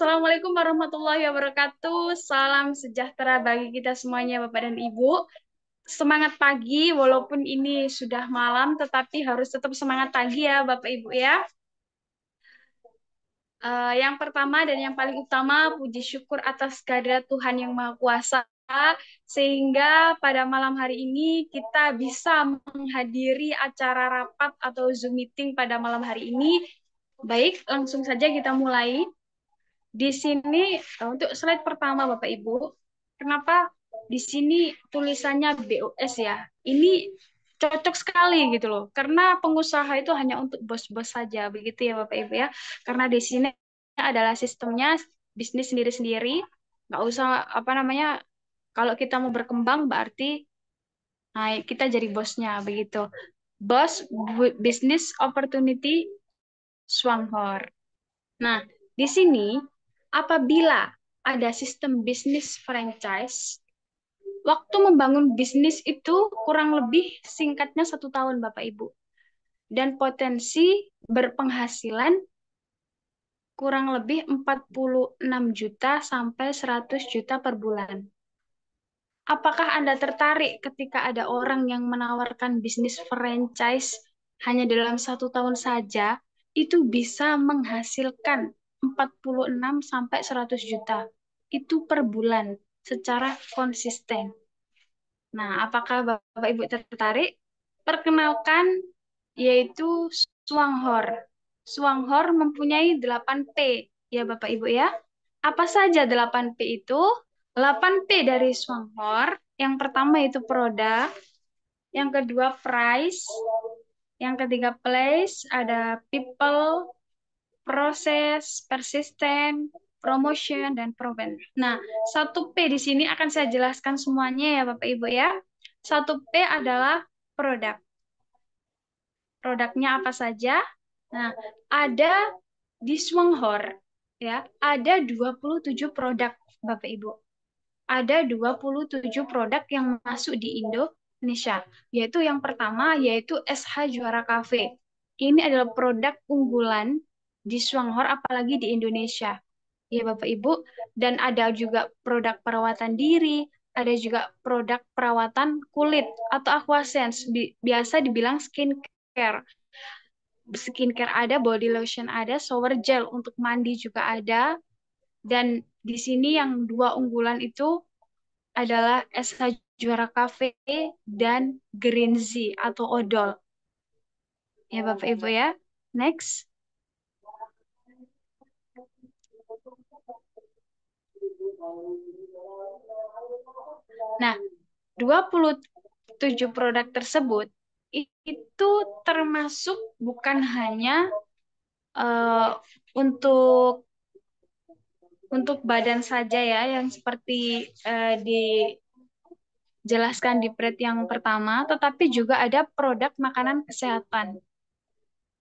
Assalamualaikum warahmatullahi wabarakatuh. Salam sejahtera bagi kita semuanya, Bapak dan Ibu. Semangat pagi, walaupun ini sudah malam, tetapi harus tetap semangat pagi ya, Bapak Ibu ya. Yang pertama dan yang paling utama, puji syukur atas kehadirat Tuhan Yang Maha Kuasa, sehingga pada malam hari ini kita bisa menghadiri acara rapat atau Zoom meeting pada malam hari ini. Baik, langsung saja kita mulai. Di sini untuk slide pertama Bapak Ibu, kenapa di sini tulisannya BOS ya? Ini cocok sekali gitu loh. Karena pengusaha itu hanya untuk bos-bos saja, begitu ya Bapak Ibu ya. Karena di sini adalah sistemnya bisnis sendiri-sendiri, nggak usah apa namanya. Kalau kita mau berkembang berarti kita jadi bosnya begitu. Bos Business Opportunity Swanghor. Nah, di sini apabila ada sistem bisnis franchise, waktu membangun bisnis itu kurang lebih singkatnya 1 tahun, Bapak Ibu. Dan potensi berpenghasilan kurang lebih 46 juta sampai 100 juta per bulan. Apakah Anda tertarik ketika ada orang yang menawarkan bisnis franchise hanya dalam 1 tahun saja, itu bisa menghasilkan 46 sampai 100 juta. Itu per bulan secara konsisten. Nah, apakah Bapak Ibu tertarik? Perkenalkan, yaitu Swanghor. Swanghor mempunyai 8P, ya Bapak Ibu ya. Apa saja 8P itu? 8P dari Swanghor. Yang pertama itu produk, yang kedua price, yang ketiga place, ada people, proses, persisten, promotion, dan proven. Nah, 1P di sini akan saya jelaskan semuanya ya Bapak Ibu ya. 1P adalah produk. Produknya apa saja? Nah, ada di Swanghor ya, ada 27 produk Bapak Ibu. Ada 27 produk yang masuk di Indonesia. Yaitu yang pertama, yaitu SH Juara Cafe. Ini adalah produk unggulan di Swanghor, apalagi di Indonesia. Ya Bapak Ibu. Dan ada juga produk perawatan diri, ada juga produk perawatan kulit atau aquasense. Biasa dibilang skincare. Skincare ada, body lotion ada, shower gel untuk mandi juga ada. Dan di sini yang dua unggulan itu adalah SH Juara Cafe dan Green Zee atau odol. Ya Bapak Ibu ya. Next. Nah, 27 produk tersebut itu termasuk bukan hanya eh, untuk badan saja ya, yang seperti dijelaskan di pret yang pertama, tetapi juga ada produk makanan kesehatan.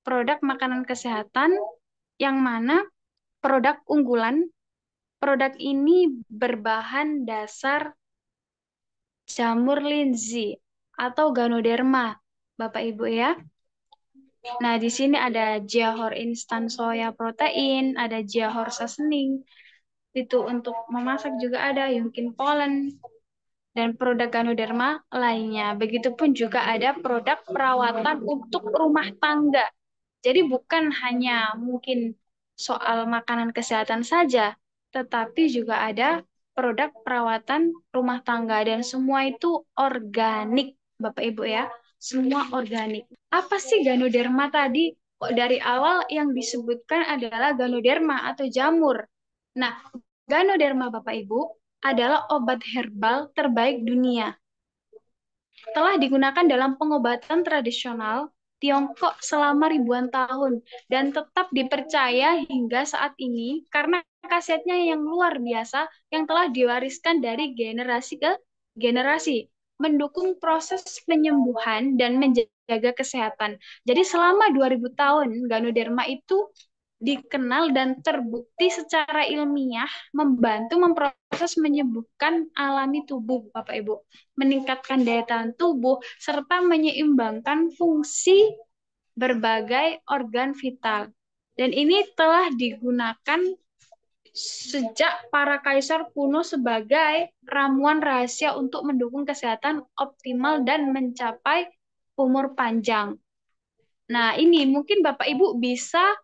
Produk makanan kesehatan yang mana produk unggulan, produk ini berbahan dasar jamur linzi atau Ganoderma, Bapak Ibu ya. Nah, di sini ada Jiahor instan soya protein, ada Jiahor seasoning. Itu untuk memasak juga ada Yungkin Pollen dan produk Ganoderma lainnya. Begitupun juga ada produk perawatan untuk rumah tangga. Jadi bukan hanya mungkin soal makanan kesehatan saja, tetapi juga ada produk perawatan rumah tangga dan semua itu organik, Bapak Ibu ya. Semua organik. Apa sih Ganoderma tadi? Kok dari awal yang disebutkan adalah Ganoderma atau jamur. Nah, Ganoderma Bapak Ibu adalah obat herbal terbaik dunia. Telah digunakan dalam pengobatan tradisional Tiongkok selama ribuan tahun dan tetap dipercaya hingga saat ini karena khasiatnya yang luar biasa yang telah diwariskan dari generasi ke generasi, mendukung proses penyembuhan dan menjaga kesehatan. Jadi selama 2000 tahun Ganoderma itu dikenal dan terbukti secara ilmiah membantu memproses menyembuhkan alami tubuh, Bapak Ibu, meningkatkan daya tahan tubuh, serta menyeimbangkan fungsi berbagai organ vital. Dan ini telah digunakan sejak para kaisar kuno sebagai ramuan rahasia untuk mendukung kesehatan optimal dan mencapai umur panjang. Nah, ini mungkin Bapak Ibu bisa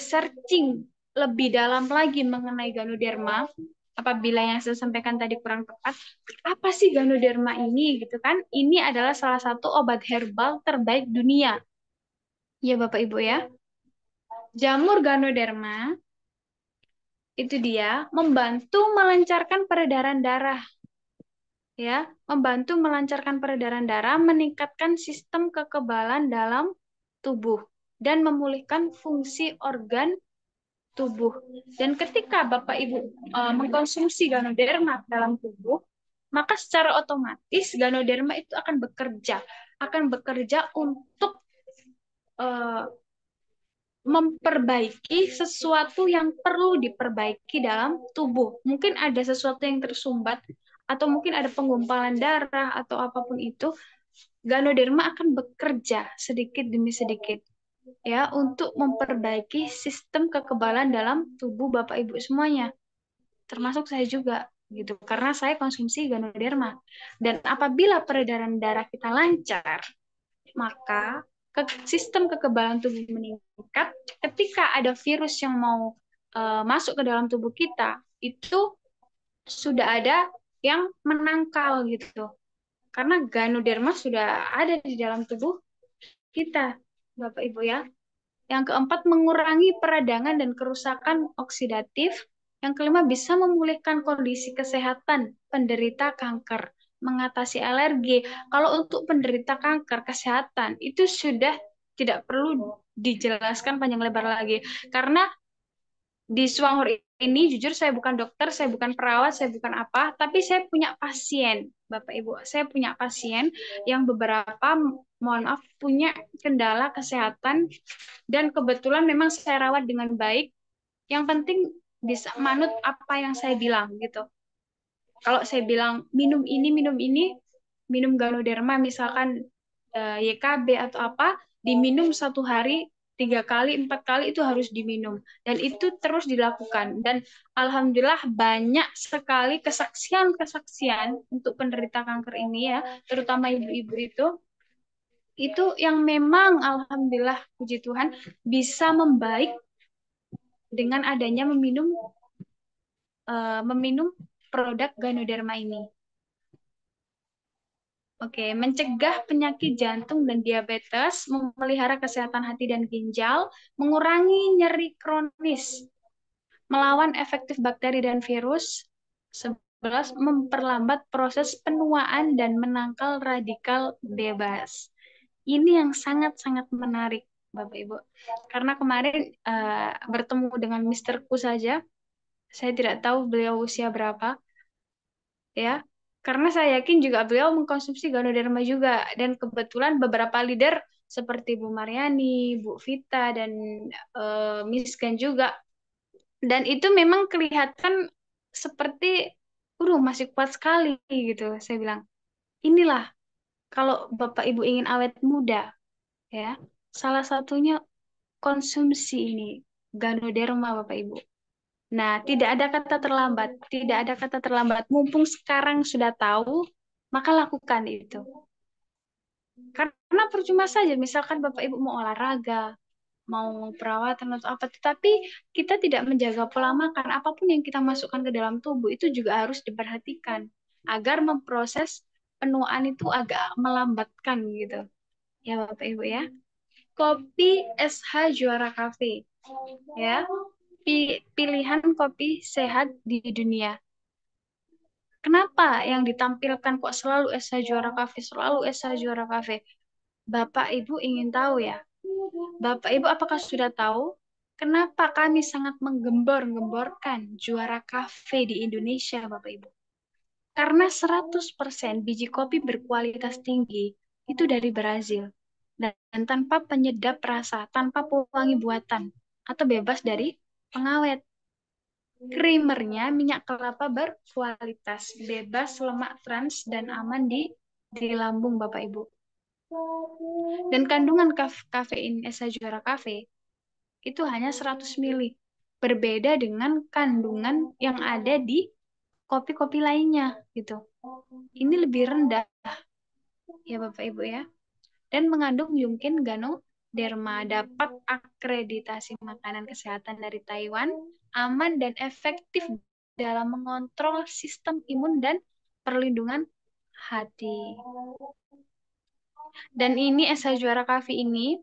searching lebih dalam lagi mengenai Ganoderma. Apabila yang saya sampaikan tadi kurang tepat, apa sih Ganoderma ini gitu kan? Ini adalah salah satu obat herbal terbaik dunia. Ya Bapak Ibu ya. Jamur Ganoderma itu dia membantu melancarkan peredaran darah ya, membantu melancarkan peredaran darah, meningkatkan sistem kekebalan dalam tubuh dan memulihkan fungsi organ tubuh. Dan ketika Bapak Ibu mengkonsumsi Ganoderma dalam tubuh, maka secara otomatis Ganoderma itu akan bekerja untuk uh, memperbaiki sesuatu yang perlu diperbaiki dalam tubuh. Mungkin ada sesuatu yang tersumbat atau mungkin ada penggumpalan darah atau apapun itu, Ganoderma akan bekerja sedikit demi sedikit ya untuk memperbaiki sistem kekebalan dalam tubuh Bapak Ibu semuanya. Termasuk saya juga gitu karena saya konsumsi Ganoderma. Dan apabila peredaran darah kita lancar, maka sistem kekebalan tubuh meningkat. Ketika ada virus yang mau masuk ke dalam tubuh kita, itu sudah ada yang menangkal gitu. Karena Ganoderma sudah ada di dalam tubuh kita, Bapak Ibu ya. Yang keempat, mengurangi peradangan dan kerusakan oksidatif. Yang kelima, bisa memulihkan kondisi kesehatan penderita kanker, mengatasi alergi. Kalau untuk penderita kanker kesehatan, itu sudah tidak perlu dijelaskan panjang lebar lagi. Karena di Swanghur ini, jujur saya bukan dokter, saya bukan perawat, saya bukan apa, tapi saya punya pasien, Bapak Ibu. Saya punya pasien yang beberapa, mohon maaf, punya kendala kesehatan dan kebetulan memang saya rawat dengan baik. Yang penting bisa manut apa yang saya bilang gitu. Kalau saya bilang minum ini, minum Ganoderma misalkan YKB atau apa, diminum 1 hari 3 kali 4 kali itu harus diminum dan itu terus dilakukan dan alhamdulillah banyak sekali kesaksian untuk penderita kanker ini ya, terutama ibu-ibu itu yang memang alhamdulillah puji Tuhan bisa membaik dengan adanya meminum produk Ganoderma ini. Oke, mencegah penyakit jantung dan diabetes, memelihara kesehatan hati dan ginjal, mengurangi nyeri kronis, melawan efektif bakteri dan virus. 11, memperlambat proses penuaan dan menangkal radikal bebas. Ini yang sangat-sangat menarik, Bapak Ibu. Karena kemarin bertemu dengan Mister Ku saja, saya tidak tahu beliau usia berapa, ya. Karena saya yakin juga beliau mengkonsumsi Ganoderma juga. Dan kebetulan beberapa leader seperti Bu Mariani, Bu Vita, dan Miss Gan juga. Dan itu memang kelihatan seperti, masih kuat sekali gitu. Saya bilang, inilah kalau Bapak Ibu ingin awet muda, ya, salah satunya konsumsi ini, Ganoderma Bapak Ibu. Nah, tidak ada kata terlambat, tidak ada kata terlambat. Mumpung sekarang sudah tahu, maka lakukan itu. Karena percuma saja, misalkan Bapak Ibu mau olahraga, mau perawatan atau apa, tetapi kita tidak menjaga pola makan, apapun yang kita masukkan ke dalam tubuh itu juga harus diperhatikan agar memproses penuaan itu agak melambatkan gitu. Ya Bapak Ibu ya. Kopi SH Juara Cafe ya. Pilihan kopi sehat di dunia. Kenapa yang ditampilkan kok selalu Esa Juara Cafe, selalu Esa Juara Cafe? Bapak Ibu ingin tahu ya? Bapak Ibu apakah sudah tahu kenapa kami sangat menggembor-gemborkan Juara Cafe di Indonesia, Bapak Ibu? Karena 100% biji kopi berkualitas tinggi itu dari Brazil. Dan tanpa penyedap rasa, tanpa pewangi buatan, atau bebas dari pengawet. Creamernya minyak kelapa berkualitas, bebas lemak trans dan aman di lambung Bapak Ibu. Dan kandungan kafein Esa Juara Cafe itu hanya 100 mili. berbeda dengan kandungan yang ada di kopi-kopi lainnya gitu. Ini lebih rendah ya Bapak Ibu ya. Dan mengandung Yungkin Ganoderma, dapat akreditasi makanan kesehatan dari Taiwan, aman dan efektif dalam mengontrol sistem imun dan perlindungan hati. Dan ini SH Juara Coffee ini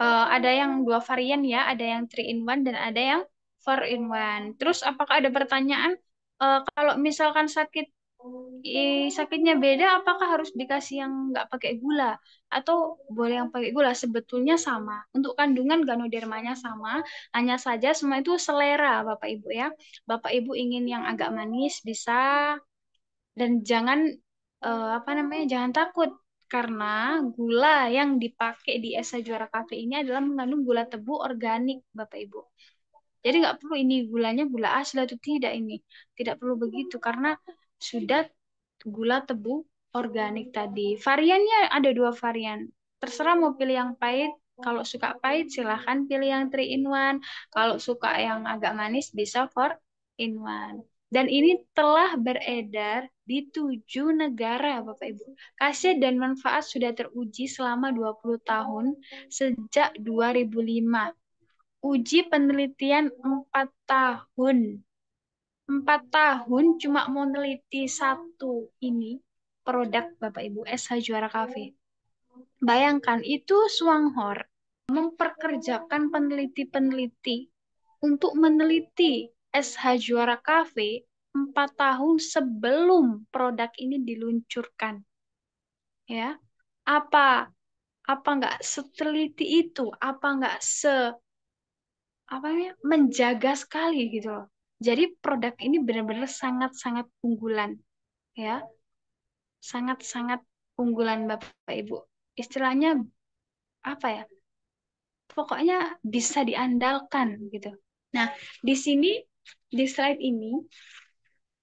ada yang dua varian ya, ada yang 3 in 1 dan ada yang 4 in 1. Terus apakah ada pertanyaan kalau misalkan sakitnya beda, apakah harus dikasih yang nggak pakai gula atau boleh yang pakai gula? Sebetulnya sama. Untuk kandungan ganodermanya sama, hanya saja semua itu selera Bapak Ibu ya. Bapak Ibu ingin yang agak manis bisa, dan jangan apa namanya, jangan takut karena gula yang dipakai di Esa Juara Cafe ini adalah mengandung gula tebu organik Bapak Ibu. Jadi nggak perlu ini gulanya gula asli atau tidak, ini tidak perlu begitu karena sudah gula tebu organik tadi. Variannya ada dua varian. Terserah mau pilih yang pahit. Kalau suka pahit silahkan pilih yang 3 in 1. Kalau suka yang agak manis bisa 4 in 1. Dan ini telah beredar di 7 negara Bapak Ibu. Khasiat dan manfaat sudah teruji selama 20 tahun sejak 2005. Uji penelitian 4 tahun. 4 tahun cuma mau neliti satu ini produk Bapak Ibu SH Juara Cafe. Bayangkan itu Swanghor memperkerjakan peneliti-peneliti untuk meneliti SH Juara Cafe 4 tahun sebelum produk ini diluncurkan. Ya, apa apa nggak seteliti itu? Apa nggak apa namanya, menjaga sekali gitu loh. Jadi produk ini benar-benar sangat-sangat unggulan ya, sangat-sangat unggulan Bapak Ibu. Istilahnya apa ya? Pokoknya bisa diandalkan gitu. Nah, di sini di slide ini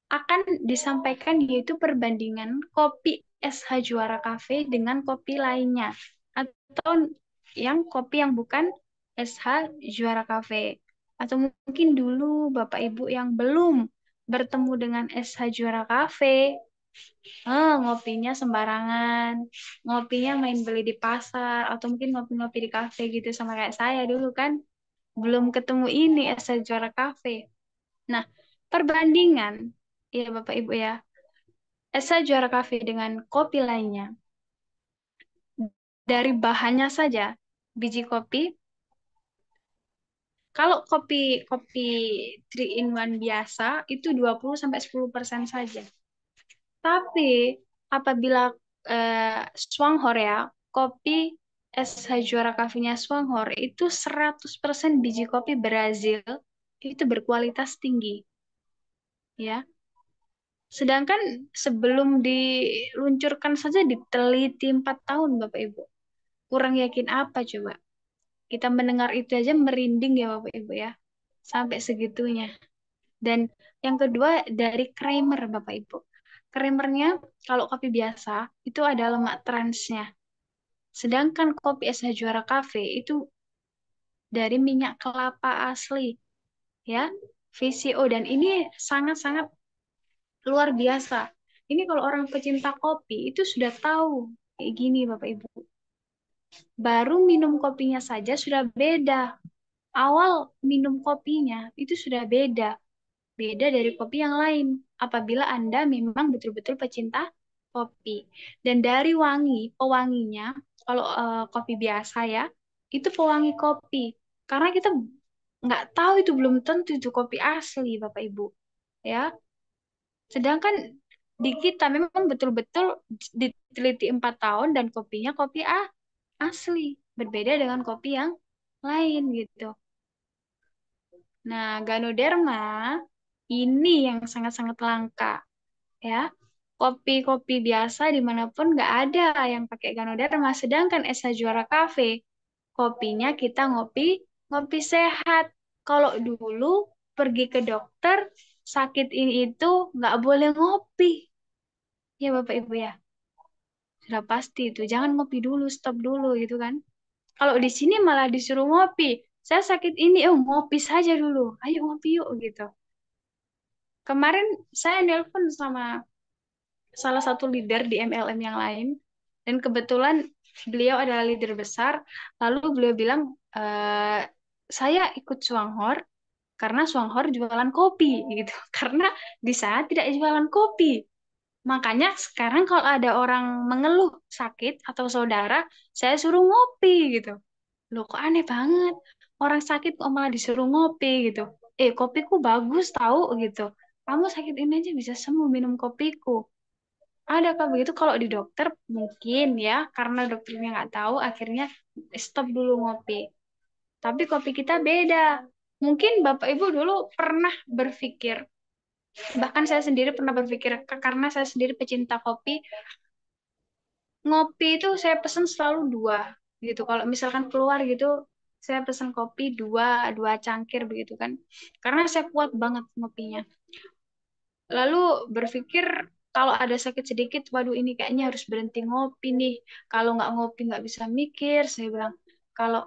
akan disampaikan yaitu perbandingan kopi SH Juara Cafe dengan kopi lainnya atau yang kopi yang bukan SH Juara Cafe. Atau mungkin dulu Bapak Ibu yang belum bertemu dengan SH Juara Cafe, ngopinya sembarangan, ngopinya main beli di pasar, atau mungkin ngopi-ngopi di kafe gitu sama kayak saya dulu kan, belum ketemu ini SH Juara Cafe. Nah, perbandingan, ya Bapak Ibu ya, SH Juara Cafe dengan kopi lainnya, dari bahannya saja, biji kopi, kalau kopi kopi 3 in 1 biasa itu 20-10% saja. Tapi apabila Swanghor ya, kopi SH Juara Cafe-nya Swanghor itu 100% biji kopi Brazil, itu berkualitas tinggi. Ya. Sedangkan sebelum diluncurkan saja diteliti 4 tahun Bapak Ibu. Kurang yakin apa coba? Kita mendengar itu aja merinding ya Bapak Ibu ya. Sampai segitunya. Dan yang kedua dari creamer Bapak Ibu. Creamernya kalau kopi biasa itu ada lemak transnya. Sedangkan kopi SH Juara Cafe itu dari minyak kelapa asli ya, VCO, dan ini sangat-sangat luar biasa. Ini kalau orang pecinta kopi itu sudah tahu kayak gini Bapak Ibu. Baru minum kopinya saja sudah beda. Awal minum kopinya itu sudah beda. Beda dari kopi yang lain. Apabila Anda memang betul-betul pecinta kopi. Dan dari pewanginya, kalau kopi biasa ya, itu pewangi kopi. Karena kita nggak tahu, itu belum tentu itu kopi asli, Bapak Ibu. Ya, sedangkan di kita memang betul-betul diteliti 4 tahun dan kopinya kopi asli. Berbeda dengan kopi yang lain gitu. Nah, Ganoderma ini yang sangat-sangat langka ya. Kopi-kopi biasa dimanapun nggak ada yang pakai Ganoderma. Sedangkan Esa Juara Cafe, kopinya kita ngopi ngopi sehat. Kalau dulu pergi ke dokter sakit ini itu nggak boleh ngopi, ya Bapak Ibu ya. Sudah pasti itu, jangan ngopi dulu, stop dulu gitu kan. Kalau di sini malah disuruh ngopi. saya sakit ini, oh ngopi saja dulu, ayo ngopi yuk gitu. Kemarin saya nelpon sama salah satu leader di MLM yang lain, dan kebetulan beliau adalah leader besar. Lalu beliau bilang, saya ikut Swanghor karena Swanghor jualan kopi gitu. Karena di sana tidak jualan kopi. Makanya sekarang kalau ada orang mengeluh sakit atau saudara, saya suruh ngopi gitu. Loh kok aneh banget. Orang sakit kok malah disuruh ngopi gitu. Kopiku bagus tahu gitu. Kamu sakit ini aja bisa sembuh minum kopiku. Ada kak begitu kalau di dokter mungkin ya karena dokternya nggak tahu akhirnya stop dulu ngopi. Tapi kopi kita beda. Mungkin Bapak Ibu dulu pernah berpikir, bahkan saya sendiri pernah berpikir karena saya sendiri pecinta kopi, ngopi itu saya pesen selalu dua gitu. Kalau misalkan keluar gitu, saya pesen kopi dua, dua cangkir begitu kan. Karena saya kuat banget ngopinya. Lalu berpikir kalau ada sakit sedikit, waduh ini kayaknya harus berhenti ngopi nih. Kalau nggak ngopi nggak bisa mikir. Saya bilang, kalau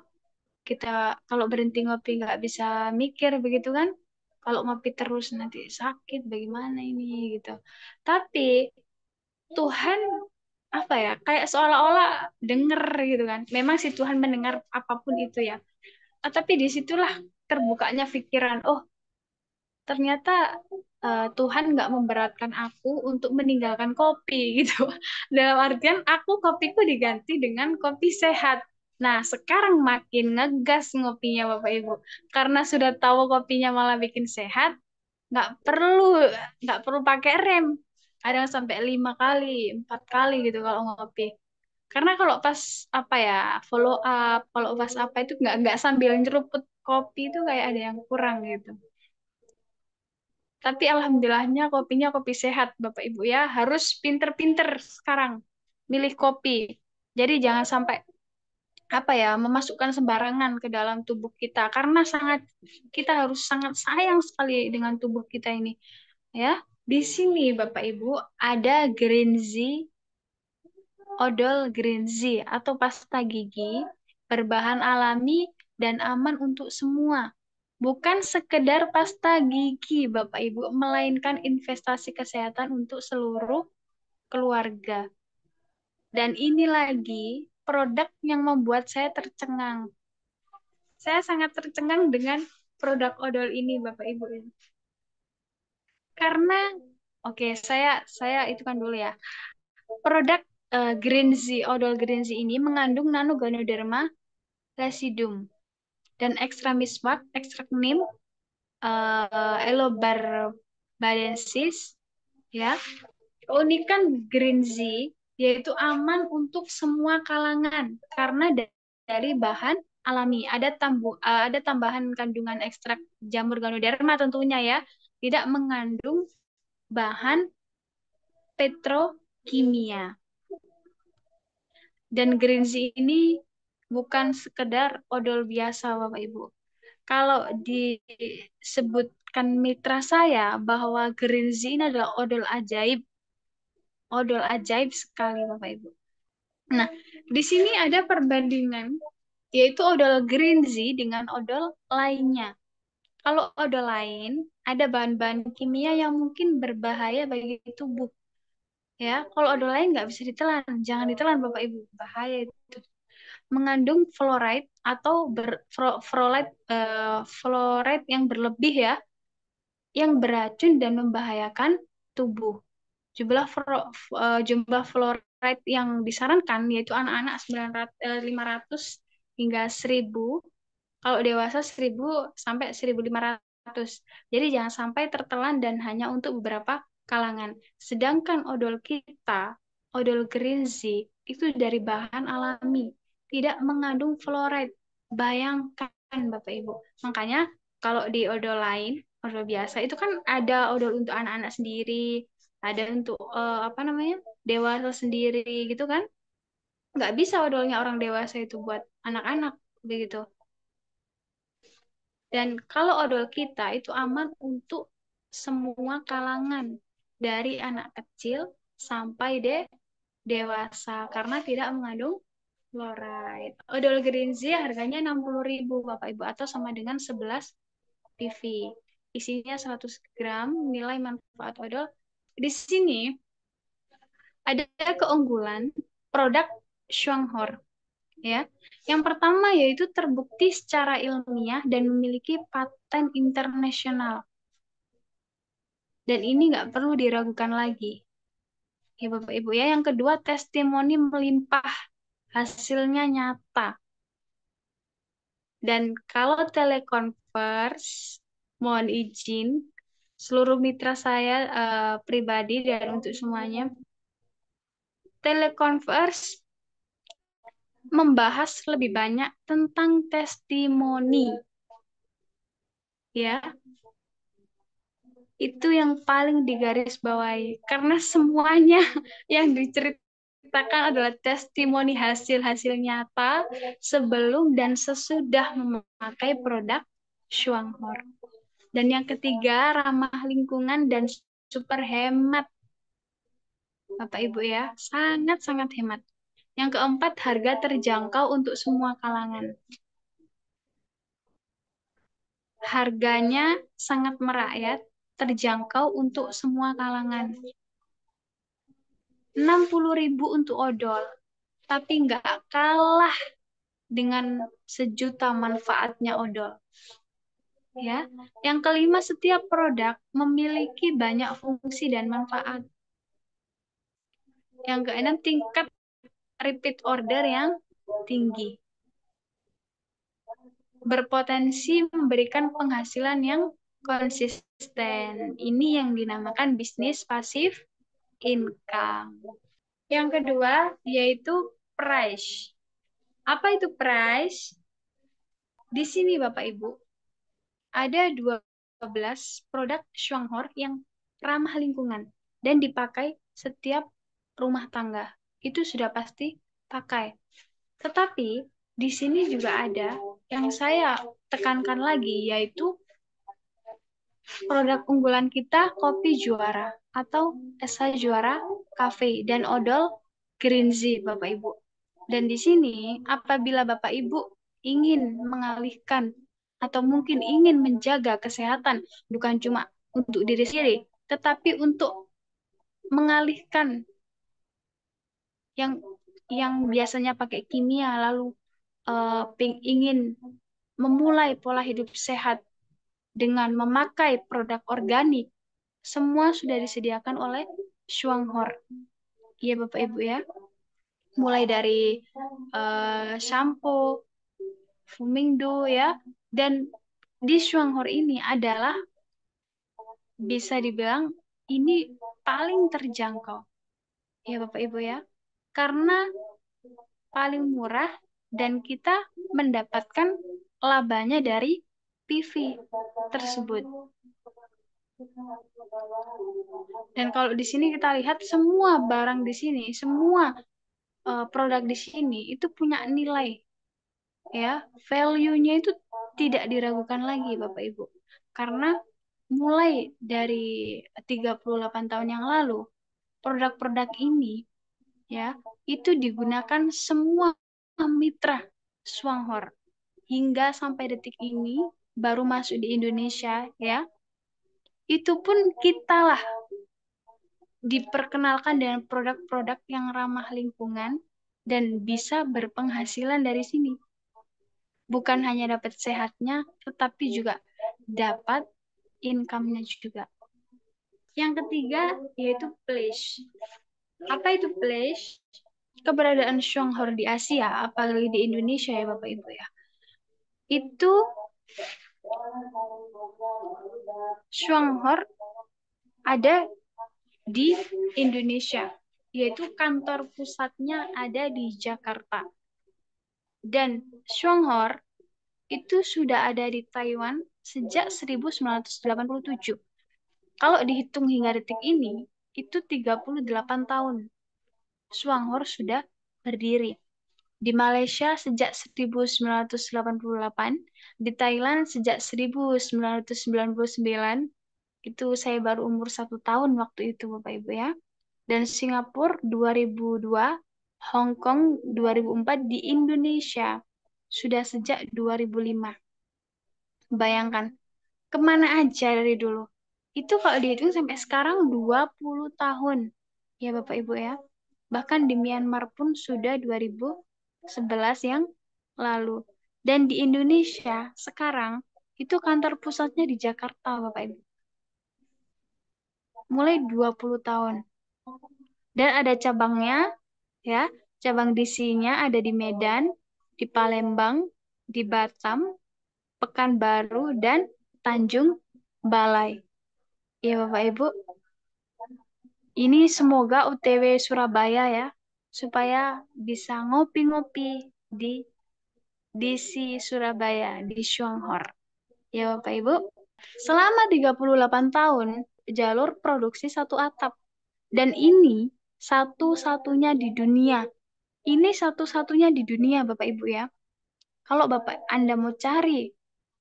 kita kalau berhenti ngopi nggak bisa mikir begitu kan. Kalau ngopi terus nanti sakit, bagaimana ini gitu. Tapi Tuhan apa ya kayak seolah-olah denger gitu kan. Memang si Tuhan mendengar apapun itu ya. Tapi disitulah terbukanya pikiran. Oh ternyata Tuhan nggak memberatkan aku untuk meninggalkan kopi gitu. Dalam artian aku kopiku diganti dengan kopi sehat. Nah, sekarang makin ngegas ngopinya Bapak Ibu. Karena sudah tahu kopinya malah bikin sehat, nggak perlu nggak perlu pakai rem. Ada yang sampai 5 kali, 4 kali gitu kalau ngopi. Karena kalau pas apa ya follow up, kalau pas apa itu nggak sambil nyeruput kopi itu kayak ada yang kurang gitu. Tapi alhamdulillahnya kopinya kopi sehat, Bapak Ibu ya. Harus pinter-pinter sekarang milih kopi. Jadi jangan sampai apa ya memasukkan sembarangan ke dalam tubuh kita karena kita harus sangat sayang sekali dengan tubuh kita ini ya. Di sini Bapak Ibu ada odol Green Z atau pasta gigi berbahan alami dan aman untuk semua. Bukan sekedar pasta gigi, Bapak Ibu, melainkan investasi kesehatan untuk seluruh keluarga. Dan ini lagi produk yang membuat saya tercengang. Saya sangat tercengang dengan produk odol ini, Bapak Ibu. Karena, oke, saya itu kan dulu ya. Produk Green Z, odol Green Z ini mengandung nano Ganoderma Residuum dan ekstra miswak, ekstrak neem, Elobarbadensis, ya. Keunikan Green Z yaitu aman untuk semua kalangan karena dari bahan alami. Ada tambahan kandungan ekstrak jamur Ganoderma tentunya ya, tidak mengandung bahan petrokimia. Dan Green Z ini bukan sekedar odol biasa, Bapak Ibu. Kalau disebutkan mitra saya bahwa Green Z ini adalah odol ajaib sekali, Bapak Ibu. Nah, di sini ada perbandingan, yaitu odol Green Z dengan odol lainnya. Kalau odol lain, ada bahan-bahan kimia yang mungkin berbahaya bagi tubuh. Ya, kalau odol lain nggak bisa ditelan, jangan ditelan Bapak Ibu, bahaya itu. Mengandung fluoride atau fluoride yang berlebih ya, yang beracun dan membahayakan tubuh. Jumlah fluoride yang disarankan yaitu anak-anak 500 hingga 1000, kalau dewasa 1000 sampai 1500. Jadi jangan sampai tertelan dan hanya untuk beberapa kalangan. Sedangkan odol kita, odol Green Z itu dari bahan alami, tidak mengandung fluoride. Bayangkan Bapak Ibu. Makanya kalau di odol lain, odol biasa itu kan ada odol untuk anak-anak sendiri, ada untuk apa namanya dewasa sendiri gitu kan. Nggak bisa odolnya orang dewasa itu buat anak-anak begitu. Dan kalau odol kita itu aman untuk semua kalangan, dari anak kecil sampai dewasa, karena tidak mengandung fluoride. Odol green tea harganya 60.000 Bapak Ibu atau sama dengan 11 PV. Isinya 100 gram, nilai manfaat odol. Di sini ada keunggulan produk Shuanghor ya. Yang pertama yaitu terbukti secara ilmiah dan memiliki paten internasional. Dan ini nggak perlu diragukan lagi. Ya Bapak Ibu ya. Yang kedua, testimoni melimpah. Hasilnya nyata. Dan kalau teleconverse, mohon izin, seluruh mitra saya pribadi dan untuk semuanya, teleconverse membahas lebih banyak tentang testimoni. Ya, itu yang paling digarisbawahi. Karena semuanya yang diceritakan adalah testimoni hasil-hasil nyata sebelum dan sesudah memakai produk Shuanghor. Dan yang ketiga, ramah lingkungan dan super hemat. Bapak Ibu ya, sangat-sangat hemat. Yang keempat, harga terjangkau untuk semua kalangan. Harganya sangat merakyat, terjangkau untuk semua kalangan. 60.000 untuk odol, tapi nggak kalah dengan sejuta manfaatnya odol. Ya, yang kelima, setiap produk memiliki banyak fungsi dan manfaat. Yang keenam, tingkat repeat order yang tinggi. Berpotensi memberikan penghasilan yang konsisten. Ini yang dinamakan bisnis pasif income. Yang kedua yaitu price. Apa itu price? Di sini Bapak Ibu, ada 12 produk Shuanghor yang ramah lingkungan dan dipakai setiap rumah tangga. Itu sudah pasti pakai. Tetapi di sini juga ada yang saya tekankan lagi, yaitu produk unggulan kita kopi juara atau esa juara cafe dan odol green tea Bapak Ibu. Dan di sini apabila Bapak Ibu ingin mengalihkan atau mungkin ingin menjaga kesehatan bukan cuma untuk diri sendiri, tetapi untuk mengalihkan yang biasanya pakai kimia lalu ingin memulai pola hidup sehat dengan memakai produk organik, semua sudah disediakan oleh Shuanghor. Iya Bapak Ibu ya. Mulai dari shampoo, Fumingdo ya, dan di Shuanghor ini adalah bisa dibilang ini paling terjangkau. Ya Bapak Ibu ya. Karena paling murah dan kita mendapatkan labanya dari PV tersebut. Dan kalau di sini kita lihat semua barang di sini, semua produk di sini itu punya nilai, ya, value-nya itu tidak diragukan lagi Bapak Ibu. Karena mulai dari 38 tahun yang lalu, produk-produk ini ya, itu digunakan semua mitra Shuanghor hingga sampai detik ini baru masuk di Indonesia ya. Itu pun kita lah diperkenalkan dengan produk-produk yang ramah lingkungan dan bisa berpenghasilan dari sini. Bukan hanya dapat sehatnya, tetapi juga dapat income-nya juga. Yang ketiga yaitu place. Apa itu place? Keberadaan Shuanghor di Asia, apalagi di Indonesia ya Bapak Ibu ya. Itu Shuanghor ada di Indonesia, yaitu kantor pusatnya ada di Jakarta. Dan Shuanghor itu sudah ada di Taiwan sejak 1987. Kalau dihitung hingga detik ini, itu 38 tahun Shuanghor sudah berdiri. Di Malaysia sejak 1988, di Thailand sejak 1999, itu saya baru umur 1 tahun waktu itu Bapak Ibu ya. Dan Singapura 2002, Hong Kong 2004, di Indonesia sudah sejak 2005. Bayangkan, kemana aja dari dulu. Itu kalau dihitung sampai sekarang 20 tahun. Ya Bapak Ibu ya. Bahkan di Myanmar pun sudah 2011 yang lalu. Dan di Indonesia sekarang itu kantor pusatnya di Jakarta Bapak Ibu. Mulai 20 tahun. Dan ada cabangnya ya. Cabang DC-nya ada di Medan, di Palembang, di Batam, Pekanbaru, dan Tanjung Balai. Ya Bapak Ibu, ini semoga UTW Surabaya ya, supaya bisa ngopi-ngopi di DC Surabaya, di Shuanghor. Ya Bapak Ibu, selama 38 tahun, jalur produksi satu atap. Dan ini satu-satunya di dunia. Ini satu-satunya di dunia Bapak Ibu ya. Kalau Bapak Anda mau cari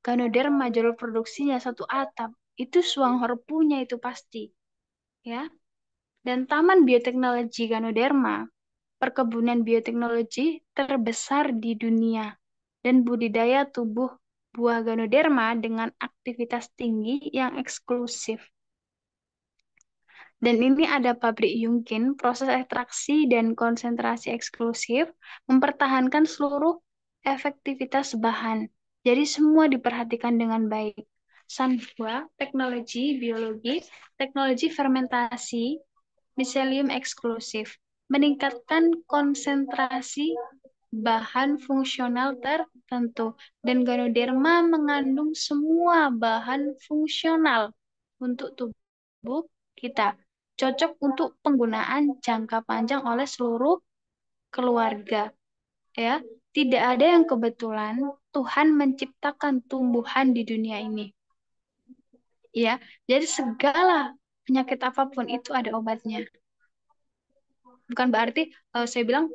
Ganoderma jalur produksinya satu atap, itu Shuanghor punya itu pasti. Ya. Dan Taman Bioteknologi Ganoderma, perkebunan bioteknologi terbesar di dunia, dan budidaya tubuh buah Ganoderma dengan aktivitas tinggi yang eksklusif. Dan ini ada pabrik Yungkin, proses ekstraksi dan konsentrasi eksklusif, mempertahankan seluruh efektivitas bahan. Jadi semua diperhatikan dengan baik. Sanhua, teknologi biologi, teknologi fermentasi, miselium eksklusif, meningkatkan konsentrasi bahan fungsional tertentu. Dan Ganoderma mengandung semua bahan fungsional untuk tubuh kita. Cocok untuk penggunaan jangka panjang oleh seluruh keluarga. Ya, tidak ada yang kebetulan. Tuhan menciptakan tumbuhan di dunia ini. Ya, jadi segala penyakit apapun itu ada obatnya. Bukan berarti saya bilang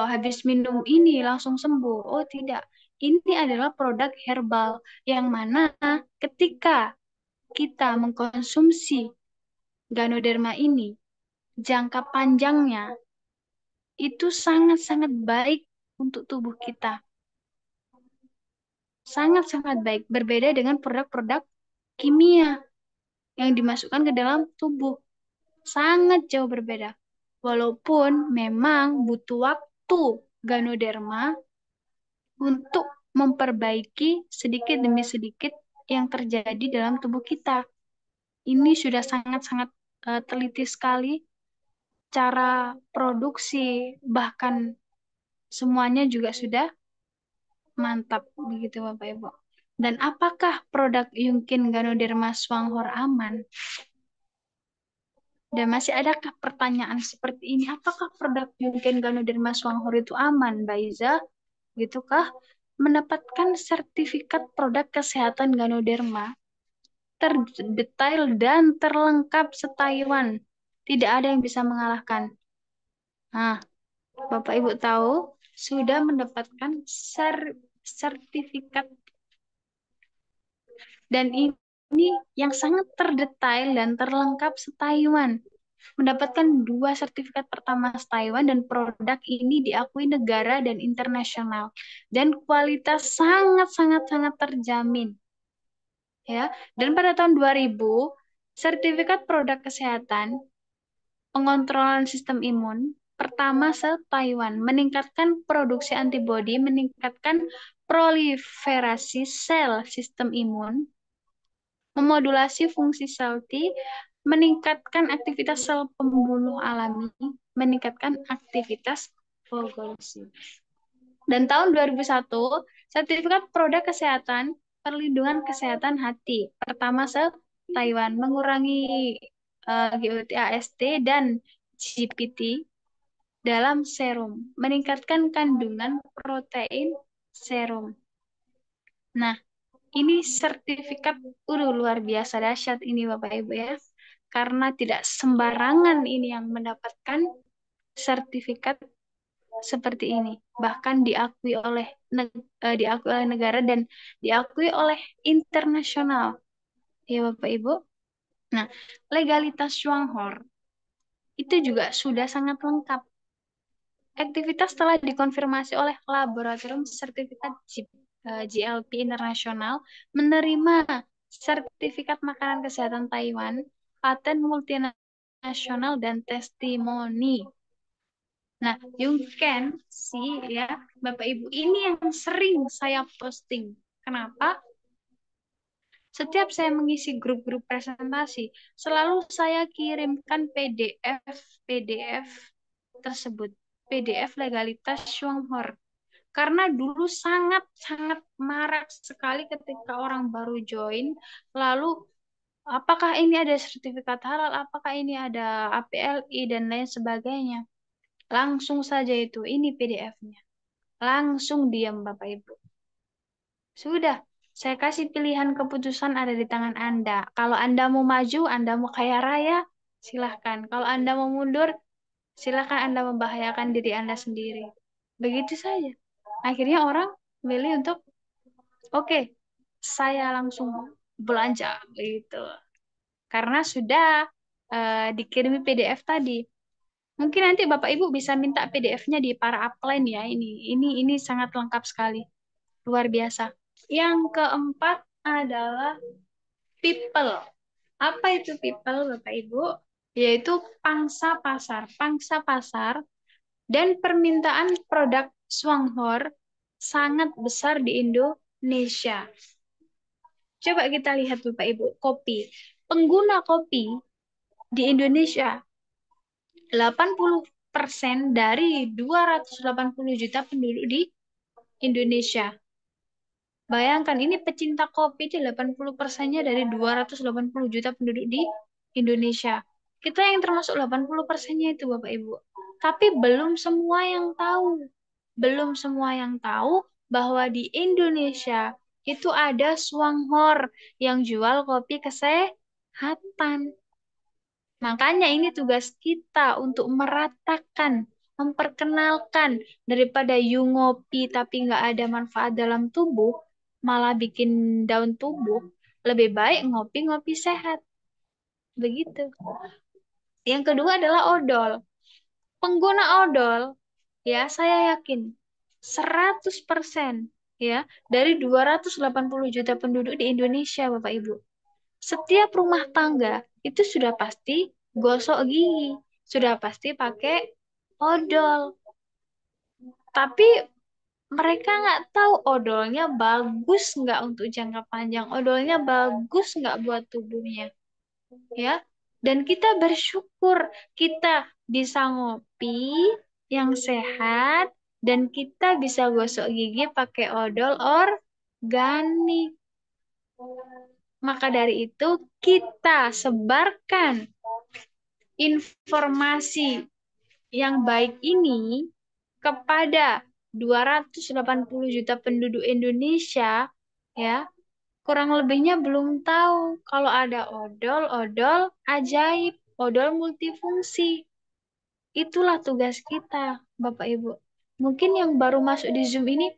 habis minum ini langsung sembuh. Oh, tidak. Ini adalah produk herbal yang mana ketika kita mengkonsumsi Ganoderma ini, jangka panjangnya itu sangat-sangat baik untuk tubuh kita. Sangat-sangat baik. Berbeda dengan produk-produk kimia yang dimasukkan ke dalam tubuh. Sangat jauh berbeda. Walaupun memang butuh waktu Ganoderma untuk memperbaiki sedikit demi sedikit yang terjadi dalam tubuh kita. Ini sudah sangat-sangat teliti sekali cara produksi, bahkan semuanya juga sudah mantap begitu Bapak Ibu. Dan apakah produk Yungkin Ganoderma Swanghor aman? Dan masih adakah pertanyaan seperti ini? Apakah produk Yungkin Ganoderma Swanghor itu aman, Mbak Iza? Gitukah? Mendapatkan sertifikat produk kesehatan Ganoderma terdetail dan terlengkap se-Taiwan. Tidak ada yang bisa mengalahkan. Nah, Bapak Ibu tahu sudah mendapatkan sertifikat, dan ini yang sangat terdetail dan terlengkap se-Taiwan. Mendapatkan 2 sertifikat pertama se-Taiwan, dan produk ini diakui negara dan internasional. Dan kualitas sangat-sangat-sangat terjamin. Ya, dan pada tahun 2000, sertifikat produk kesehatan pengontrolan sistem imun pertama se-Taiwan, meningkatkan produksi antibodi, meningkatkan proliferasi sel sistem imun, memodulasi fungsi sel T, meningkatkan aktivitas sel pembunuh alami, meningkatkan aktivitas fagositosis. Dan tahun 2001, sertifikat produk kesehatan perlindungan kesehatan hati pertama se-Taiwan, mengurangi GOT-AST dan GPT dalam serum, meningkatkan kandungan protein serum. Nah, ini sertifikat luar biasa dahsyat ini Bapak Ibu ya. Karena tidak sembarangan ini yang mendapatkan sertifikat seperti ini. Bahkan diakui oleh negara dan diakui oleh internasional. Ya Bapak Ibu. Nah, legalitas Shuanghor itu juga sudah sangat lengkap. Aktivitas telah dikonfirmasi oleh Laboratorium Sertifikat GLP Internasional, menerima sertifikat makanan kesehatan Taiwan, paten multinasional, dan testimoni. Nah, you can see ya, Bapak Ibu, ini yang sering saya posting. Kenapa? Setiap saya mengisi grup-grup presentasi, selalu saya kirimkan PDF tersebut. PDF legalitas Shuanghor. Karena dulu sangat-sangat marak sekali ketika orang baru join, lalu apakah ini ada sertifikat halal, apakah ini ada APLI, dan lain sebagainya. Langsung saja itu, ini PDF-nya. Langsung diam Bapak Ibu. Sudah, saya kasih pilihan keputusan ada di tangan Anda. Kalau Anda mau maju, Anda mau kaya raya, silahkan. Kalau Anda mau mundur, silahkan Anda membahayakan diri Anda sendiri. Begitu saja. Akhirnya orang milih untuk, oke, saya langsung belanja gitu. Karena sudah dikirimi PDF tadi. Mungkin nanti Bapak Ibu bisa minta PDF-nya di para upline ya. Ini sangat lengkap sekali, luar biasa. Yang keempat adalah people. Apa itu people, Bapak Ibu? Yaitu pangsa pasar. Pangsa pasar dan permintaan produk Swanghor sangat besar di Indonesia. Coba kita lihat Bapak Ibu, kopi. Pengguna kopi di Indonesia 80% dari 280 juta penduduk di Indonesia. Bayangkan ini pecinta kopi itu 80%-nya dari 280 juta penduduk di Indonesia. Kita yang termasuk 80%-nya itu Bapak Ibu. Tapi belum semua yang tahu. Belum semua yang tahu bahwa di Indonesia itu ada Swanghor yang jual kopi kesehatan. Makanya ini tugas kita untuk meratakan, memperkenalkan daripada you ngopi tapi nggak ada manfaat dalam tubuh, malah bikin down tubuh. Lebih baik ngopi-ngopi sehat. Begitu. Yang kedua adalah odol. Pengguna odol, ya saya yakin 100% ya dari 280 juta penduduk di Indonesia, Bapak Ibu. Setiap rumah tangga itu sudah pasti gosok gigi, sudah pasti pakai odol. Tapi mereka nggak tahu odolnya bagus nggak untuk jangka panjang, odolnya bagus nggak buat tubuhnya, ya. Dan kita bersyukur kita bisa ngopi yang sehat dan kita bisa gosok gigi pakai odol organik. Maka dari itu kita sebarkan informasi yang baik ini kepada 280 juta penduduk Indonesia, ya. Kurang lebihnya belum tahu kalau ada odol-odol ajaib, odol multifungsi. Itulah tugas kita, Bapak Ibu. Mungkin yang baru masuk di Zoom ini,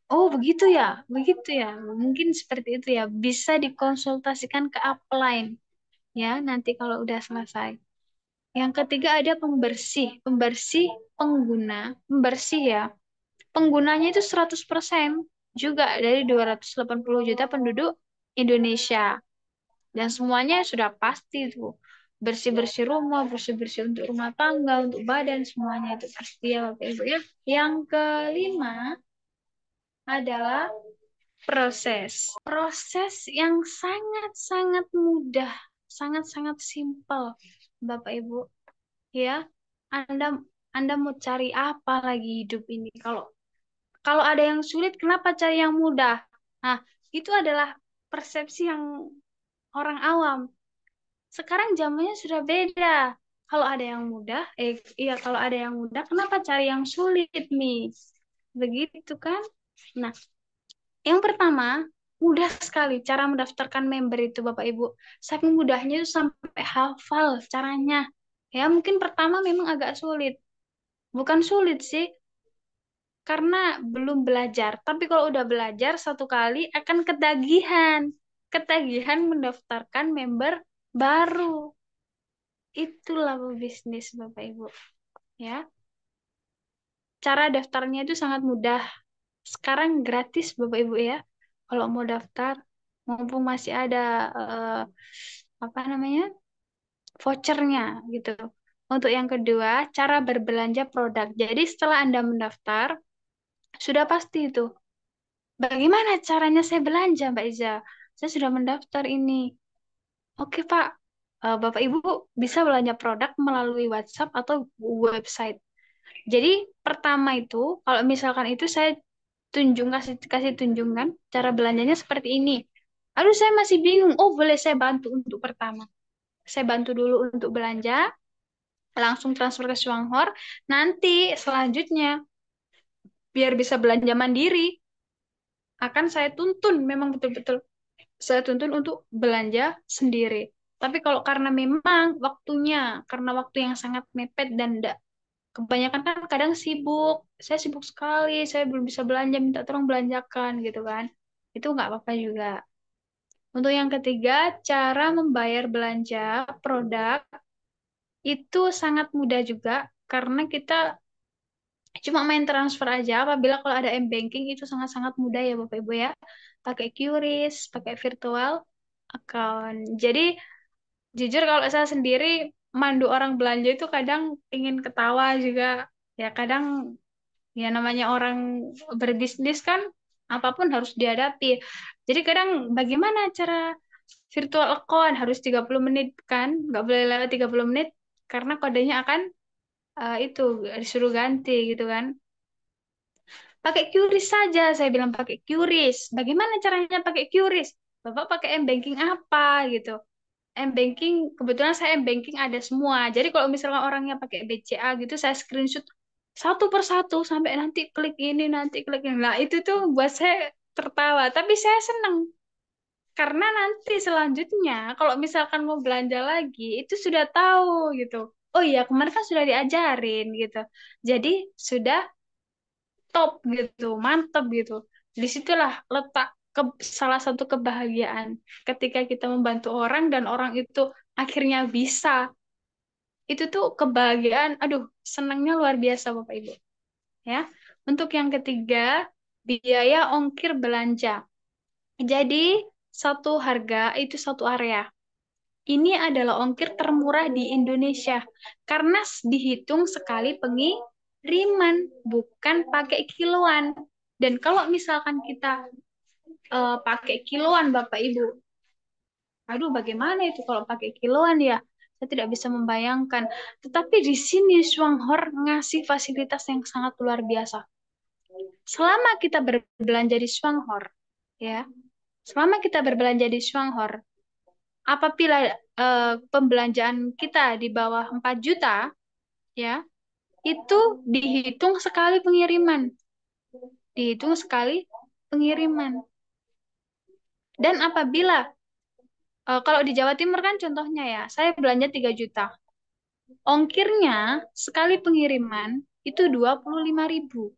oh begitu ya, begitu ya. Mungkin seperti itu ya. Bisa dikonsultasikan ke upline ya nanti kalau udah selesai. Yang ketiga ada pembersih, pembersih pengguna, pembersih ya. Penggunanya itu 100% juga dari 280 juta penduduk Indonesia. Dan semuanya sudah pasti tuh. Bersih-bersih rumah, bersih-bersih untuk rumah tangga, untuk badan, semuanya itu pasti ya Bapak Ibu ya. Yang kelima adalah proses. Proses yang sangat-sangat mudah, sangat-sangat simpel Bapak Ibu ya. Anda Anda mau cari apa lagi hidup ini? Kalau kalau ada yang sulit, kenapa cari yang mudah? Nah, itu adalah persepsi yang orang awam. Sekarang zamannya sudah beda. Kalau ada yang mudah, iya kalau ada yang mudah, kenapa cari yang sulit, Mi? Begitu kan? Nah, yang pertama, mudah sekali cara mendaftarkan member itu, Bapak Ibu. Saking mudahnya itu sampai hafal caranya. Ya, mungkin pertama memang agak sulit. Bukan sulit sih, karena belum belajar. Tapi kalau udah belajar satu kali akan ketagihan. Ketagihan mendaftarkan member baru. Itulah bisnis Bapak Ibu. Ya. cara daftarnya itu sangat mudah. Sekarang gratis Bapak Ibu ya. Kalau mau daftar, mumpung masih ada apa namanya vouchernya gitu. Untuk yang kedua, cara berbelanja produk. Jadi setelah Anda mendaftar, sudah pasti itu. Bagaimana caranya saya belanja, Mbak Iza? Saya sudah mendaftar ini. Oke, Pak. Bapak Ibu bisa belanja produk melalui WhatsApp atau website. Jadi pertama itu, kalau misalkan itu saya kasih kasih tunjukkan cara belanjanya seperti ini. Aduh, saya masih bingung. Oh, boleh saya bantu untuk pertama. Saya bantu dulu untuk belanja, langsung transfer ke Swanghor. Nanti selanjutnya, biar bisa belanja mandiri, akan saya tuntun memang betul-betul saya tuntun untuk belanja sendiri. Tapi kalau karena memang waktunya, karena waktu yang sangat mepet dan enggak, kebanyakan kan kadang sibuk, saya sibuk sekali, saya belum bisa belanja, minta tolong belanjakan gitu kan. Itu nggak apa-apa juga. Untuk yang ketiga, cara membayar belanja produk itu sangat mudah juga karena kita cuma main transfer aja. Apabila kalau ada m-banking itu sangat-sangat mudah ya Bapak Ibu ya. Pakai QRIS, pakai virtual account. Jadi jujur kalau saya sendiri mandu orang belanja itu kadang ingin ketawa juga. Ya kadang ya namanya orang berbisnis kan apapun harus dihadapi. Jadi kadang bagaimana cara virtual account harus 30 menit kan? Nggak boleh lewat 30 menit karena kodenya akan itu disuruh ganti gitu kan. Pakai QRIS saja, saya bilang pakai QRIS. Bagaimana caranya pakai QRIS? Bapak pakai m-banking apa gitu? M-banking, kebetulan saya m-banking ada semua. Jadi kalau misalnya orangnya pakai BCA gitu, saya screenshot satu per satu sampai nanti klik ini, nanti klik ini. Nah, itu tuh buat saya tertawa. Tapi saya senang karena nanti selanjutnya kalau misalkan mau belanja lagi, itu sudah tahu gitu. Oh iya, kemarin kan sudah diajarin gitu. Jadi sudah top gitu, mantep gitu. Disitulah letak salah satu kebahagiaan ketika kita membantu orang dan orang itu akhirnya bisa. Itu tuh kebahagiaan, aduh, senangnya luar biasa Bapak Ibu. Ya. Untuk yang ketiga, biaya ongkir belanja. Jadi satu harga itu satu area. Ini adalah ongkir termurah di Indonesia karena dihitung sekali pengiriman, bukan pakai kiloan. Dan kalau misalkan kita pakai kiloan, Bapak Ibu, aduh bagaimana itu kalau pakai kiloan ya? Saya tidak bisa membayangkan. Tetapi di sini Swanghor ngasih fasilitas yang sangat luar biasa. Selama kita berbelanja di Swanghor, ya, selama kita berbelanja di Swanghor, apabila pembelanjaan kita di bawah 4 juta, ya, itu dihitung sekali pengiriman. Dihitung sekali pengiriman. Dan apabila, kalau di Jawa Timur kan contohnya ya, saya belanja 3 juta. Ongkirnya sekali pengiriman itu 25.000.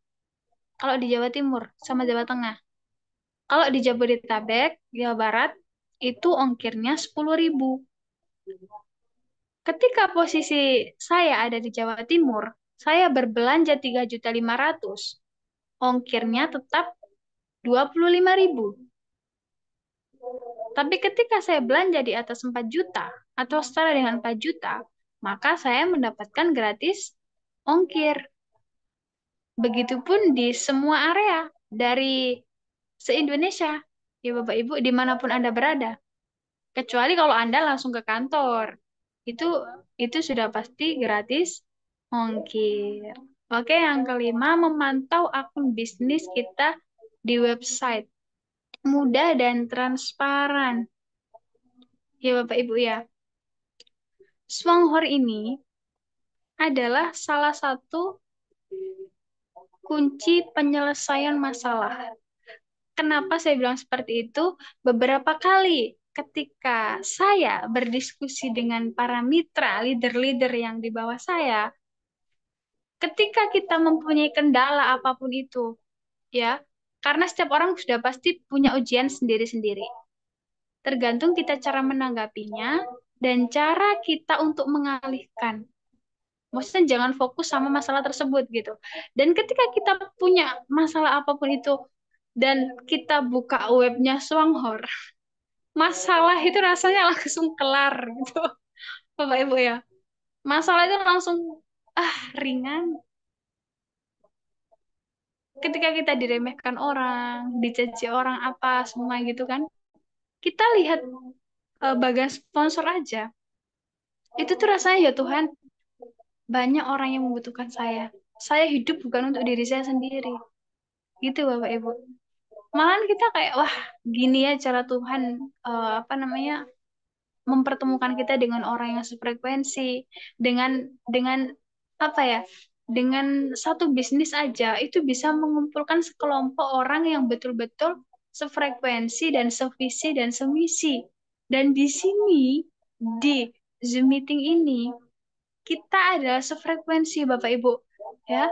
Kalau di Jawa Timur sama Jawa Tengah. Kalau di Jabodetabek, Jawa Barat, itu ongkirnya 10.000. Ketika posisi saya ada di Jawa Timur, saya berbelanja 3.500.000, ongkirnya tetap 25.000. Tapi ketika saya belanja di atas 4 juta atau setara dengan 4 juta, maka saya mendapatkan gratis ongkir. Begitupun di semua area dari se-Indonesia, ya Bapak Ibu, dimanapun Anda berada. Kecuali kalau Anda langsung ke kantor, itu itu sudah pasti gratis ongkir. Oke, yang kelima, memantau akun bisnis kita di website. Mudah dan transparan. Ya Bapak Ibu ya. Swanghor ini adalah salah satu kunci penyelesaian masalah. Kenapa saya bilang seperti itu? Beberapa kali ketika saya berdiskusi dengan para mitra, leader-leader yang di bawah saya, ketika kita mempunyai kendala apapun itu, ya, karena setiap orang sudah pasti punya ujian sendiri-sendiri. Tergantung kita cara menanggapinya dan cara kita untuk mengalihkan. Maksudnya jangan fokus sama masalah tersebut gitu. Dan ketika kita punya masalah apapun itu dan kita buka webnya Swanghor, masalah itu rasanya langsung kelar gitu. Bapak Ibu ya. Masalah itu langsung ringan. Ketika kita diremehkan orang, dicaci orang apa semua gitu kan. Kita lihat bagian sponsor aja. Itu tuh rasanya ya Tuhan, banyak orang yang membutuhkan saya. Saya hidup bukan untuk diri saya sendiri. Gitu Bapak Ibu. Malahan kita kayak wah gini ya cara Tuhan apa namanya mempertemukan kita dengan orang yang sefrekuensi dengan apa ya dengan satu bisnis aja itu bisa mengumpulkan sekelompok orang yang betul-betul sefrekuensi dan sevisi dan semisi. Dan di sini di Zoom meeting ini kita adalah sefrekuensi Bapak Ibu ya,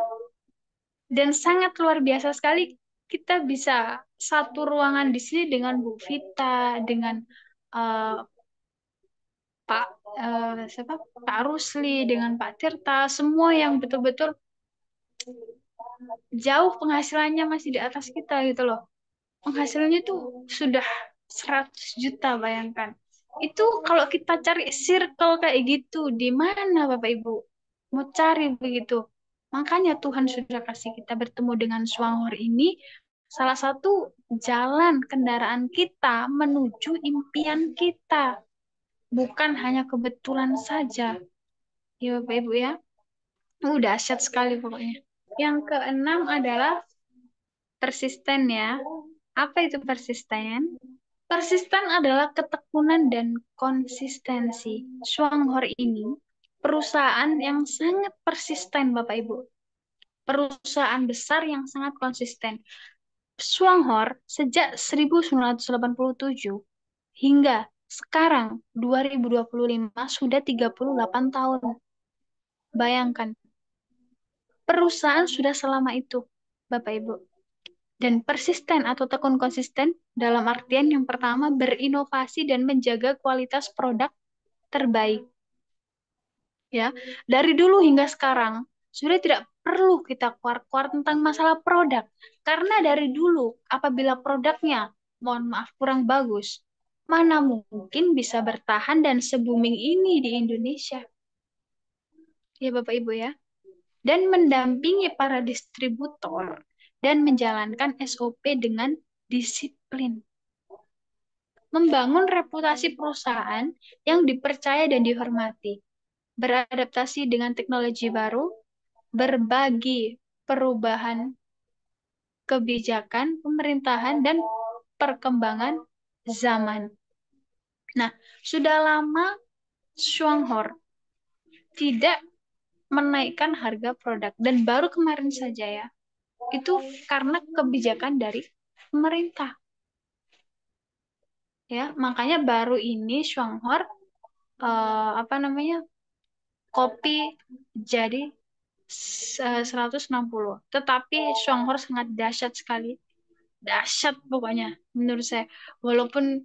dan sangat luar biasa sekali kita bisa satu ruangan di sini dengan Bu Vita, dengan eh, Pak siapa Pak Rusli, dengan Pak Tirta, semua yang betul-betul jauh penghasilannya masih di atas kita gitu loh. Penghasilannya tuh sudah 100 juta bayangkan. Itu kalau kita cari circle kayak gitu di mana Bapak Ibu? Mau cari begitu. Makanya Tuhan sudah kasih kita bertemu dengan Swanghor ini salah satu jalan kendaraan kita menuju impian kita. Bukan hanya kebetulan saja. Ya Bapak Ibu ya. Dahsyat sekali pokoknya. Yang keenam adalah persisten ya. Apa itu persisten? Persisten adalah ketekunan dan konsistensi. Swanghor ini perusahaan yang sangat persisten, Bapak Ibu. Perusahaan besar yang sangat konsisten. Swanghor sejak 1987 hingga sekarang 2025 sudah 38 tahun. Bayangkan, perusahaan sudah selama itu, Bapak Ibu. Dan persisten atau tekun konsisten dalam artian yang pertama berinovasi dan menjaga kualitas produk terbaik. Ya, dari dulu hingga sekarang sudah tidak perlu kita kuar-kuar tentang masalah produk. Karena dari dulu apabila produknya mohon maaf kurang bagus, mana mungkin bisa bertahan dan se-booming ini di Indonesia. Ya Bapak Ibu ya. Dan mendampingi para distributor dan menjalankan SOP dengan disiplin. Membangun reputasi perusahaan yang dipercaya dan dihormati, beradaptasi dengan teknologi baru, berbagi perubahan kebijakan, pemerintahan, dan perkembangan zaman. Nah, sudah lama Swanghor tidak menaikkan harga produk dan baru kemarin saja ya, itu karena kebijakan dari pemerintah. Ya, makanya baru ini Swanghor apa namanya? Kopi jadi 160. Tetapi Swanghor sangat dahsyat sekali. Dahsyat pokoknya menurut saya. Walaupun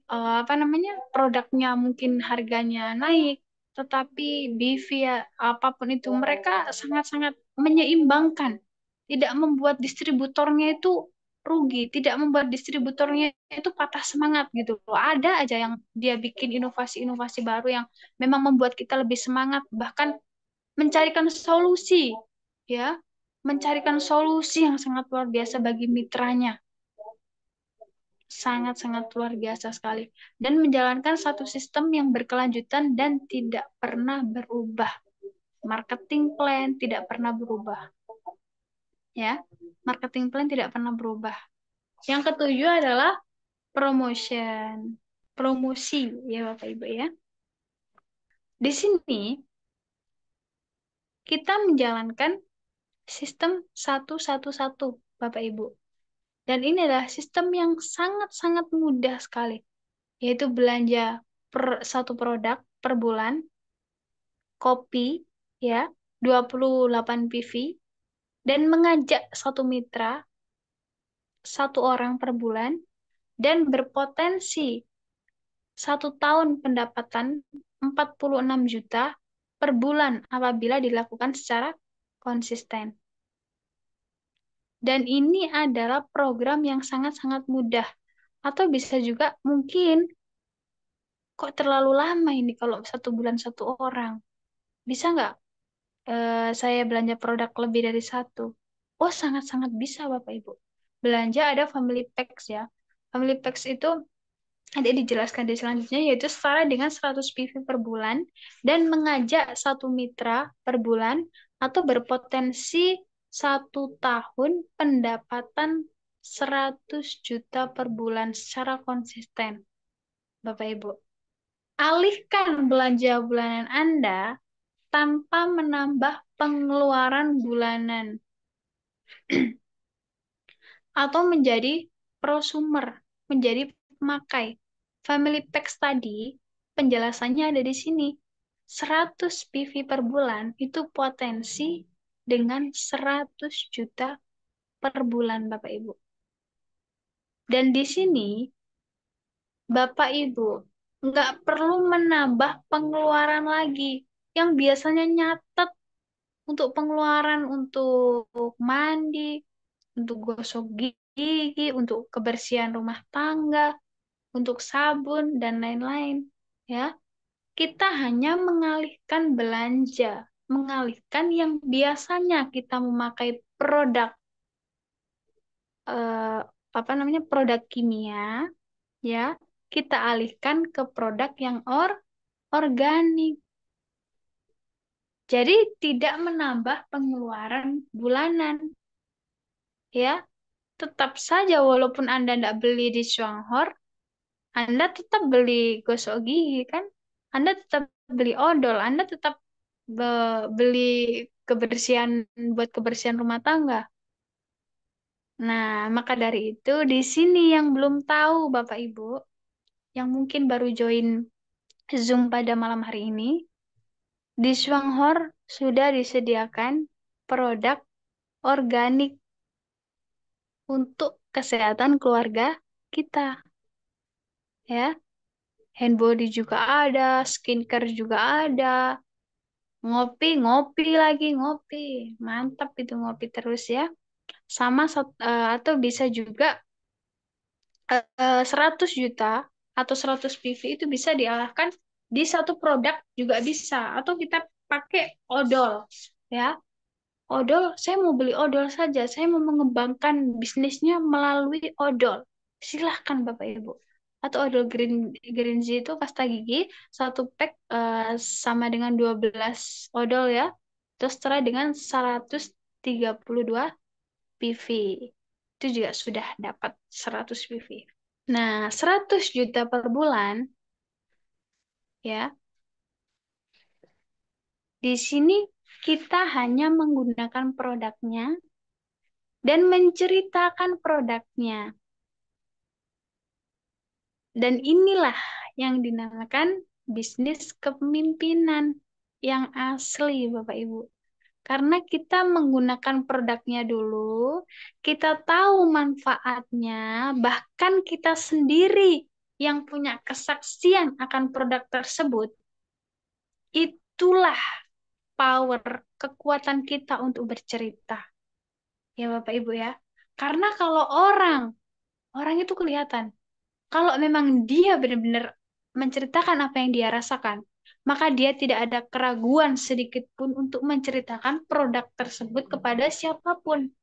apa namanya? Produknya mungkin harganya naik, tetapi BV ya apapun itu mereka sangat-sangat menyeimbangkan. Tidak membuat distributornya itu rugi, tidak membuat distributornya itu patah semangat gitu loh. Ada aja yang dia bikin inovasi-inovasi baru yang memang membuat kita lebih semangat, bahkan mencarikan solusi, ya, mencarikan solusi yang sangat luar biasa bagi mitranya. Sangat-sangat luar biasa sekali. Dan menjalankan satu sistem yang berkelanjutan dan tidak pernah berubah. Marketing plan tidak pernah berubah. Ya, marketing plan tidak pernah berubah. Yang ketujuh adalah promotion. Promosi, ya Bapak Ibu ya. Di sini kita menjalankan sistem 111, Bapak Ibu. Dan ini adalah sistem yang sangat-sangat mudah sekali, yaitu belanja per satu produk per bulan, kopi, ya, 28 PV, dan mengajak satu mitra, satu orang per bulan, dan berpotensi 1 tahun pendapatan 46 juta, per bulan apabila dilakukan secara konsisten. Dan ini adalah program yang sangat-sangat mudah. Atau bisa juga mungkin, kok terlalu lama ini kalau 1 bulan 1 orang. Bisa nggak saya belanja produk lebih dari satu? Oh, sangat-sangat bisa Bapak Ibu. Belanja ada family packs ya. Family packs itu nanti dijelaskan di selanjutnya, yaitu setara dengan 100 PV per bulan dan mengajak satu mitra per bulan atau berpotensi 1 tahun pendapatan 100 juta per bulan secara konsisten, Bapak Ibu. Alihkan belanja bulanan Anda tanpa menambah pengeluaran bulanan atau menjadi prosumer, menjadi pemakai. Family Packs tadi, penjelasannya ada di sini. 100 PV per bulan itu potensi dengan 100 juta per bulan, Bapak Ibu. Dan di sini, Bapak Ibu, nggak perlu menambah pengeluaran lagi. Yang biasanya nyatet untuk pengeluaran untuk mandi, untuk gosok gigi, untuk kebersihan rumah tangga, untuk sabun, dan lain-lain. Ya, kita hanya mengalihkan belanja, mengalihkan yang biasanya kita memakai produk eh, apa namanya produk kimia, ya, kita alihkan ke produk yang organik. Jadi tidak menambah pengeluaran bulanan, ya. Tetap saja walaupun Anda tidak beli di Shuanghor, Anda tetap beli gosok gigi kan? Anda tetap beli odol, Anda tetap beli kebersihan buat kebersihan rumah tangga. Nah, maka dari itu di sini yang belum tahu Bapak Ibu, yang mungkin baru join Zoom pada malam hari ini, di Shuanghor sudah disediakan produk organik untuk kesehatan keluarga kita, ya. Hand body juga ada, skincare juga ada, ngopi, ngopi lagi, ngopi. Mantap itu ngopi terus ya. Sama atau bisa juga 100 juta atau 100 PV itu bisa diarahkan di satu produk juga bisa. Atau kita pakai odol ya. Odol, saya mau beli odol saja. Saya mau mengembangkan bisnisnya melalui odol. Silahkan Bapak Ibu. Atau odol Green Z itu pasta gigi, satu pack sama dengan 12 odol ya. Terus setara dengan 132 PV. Itu juga sudah dapat 100 PV. Nah, 100 juta per bulan ya. Di sini kita hanya menggunakan produknya dan menceritakan produknya. Dan inilah yang dinamakan bisnis kepemimpinan yang asli, Bapak Ibu. Karena kita menggunakan produknya dulu, kita tahu manfaatnya, bahkan kita sendiri yang punya kesaksian akan produk tersebut. Itulah power, kekuatan kita untuk bercerita. Ya Bapak Ibu ya. Karena kalau orang itu kelihatan. Kalau memang dia benar-benar menceritakan apa yang dia rasakan, maka dia tidak ada keraguan sedikit pun untuk menceritakan produk tersebut kepada siapapun.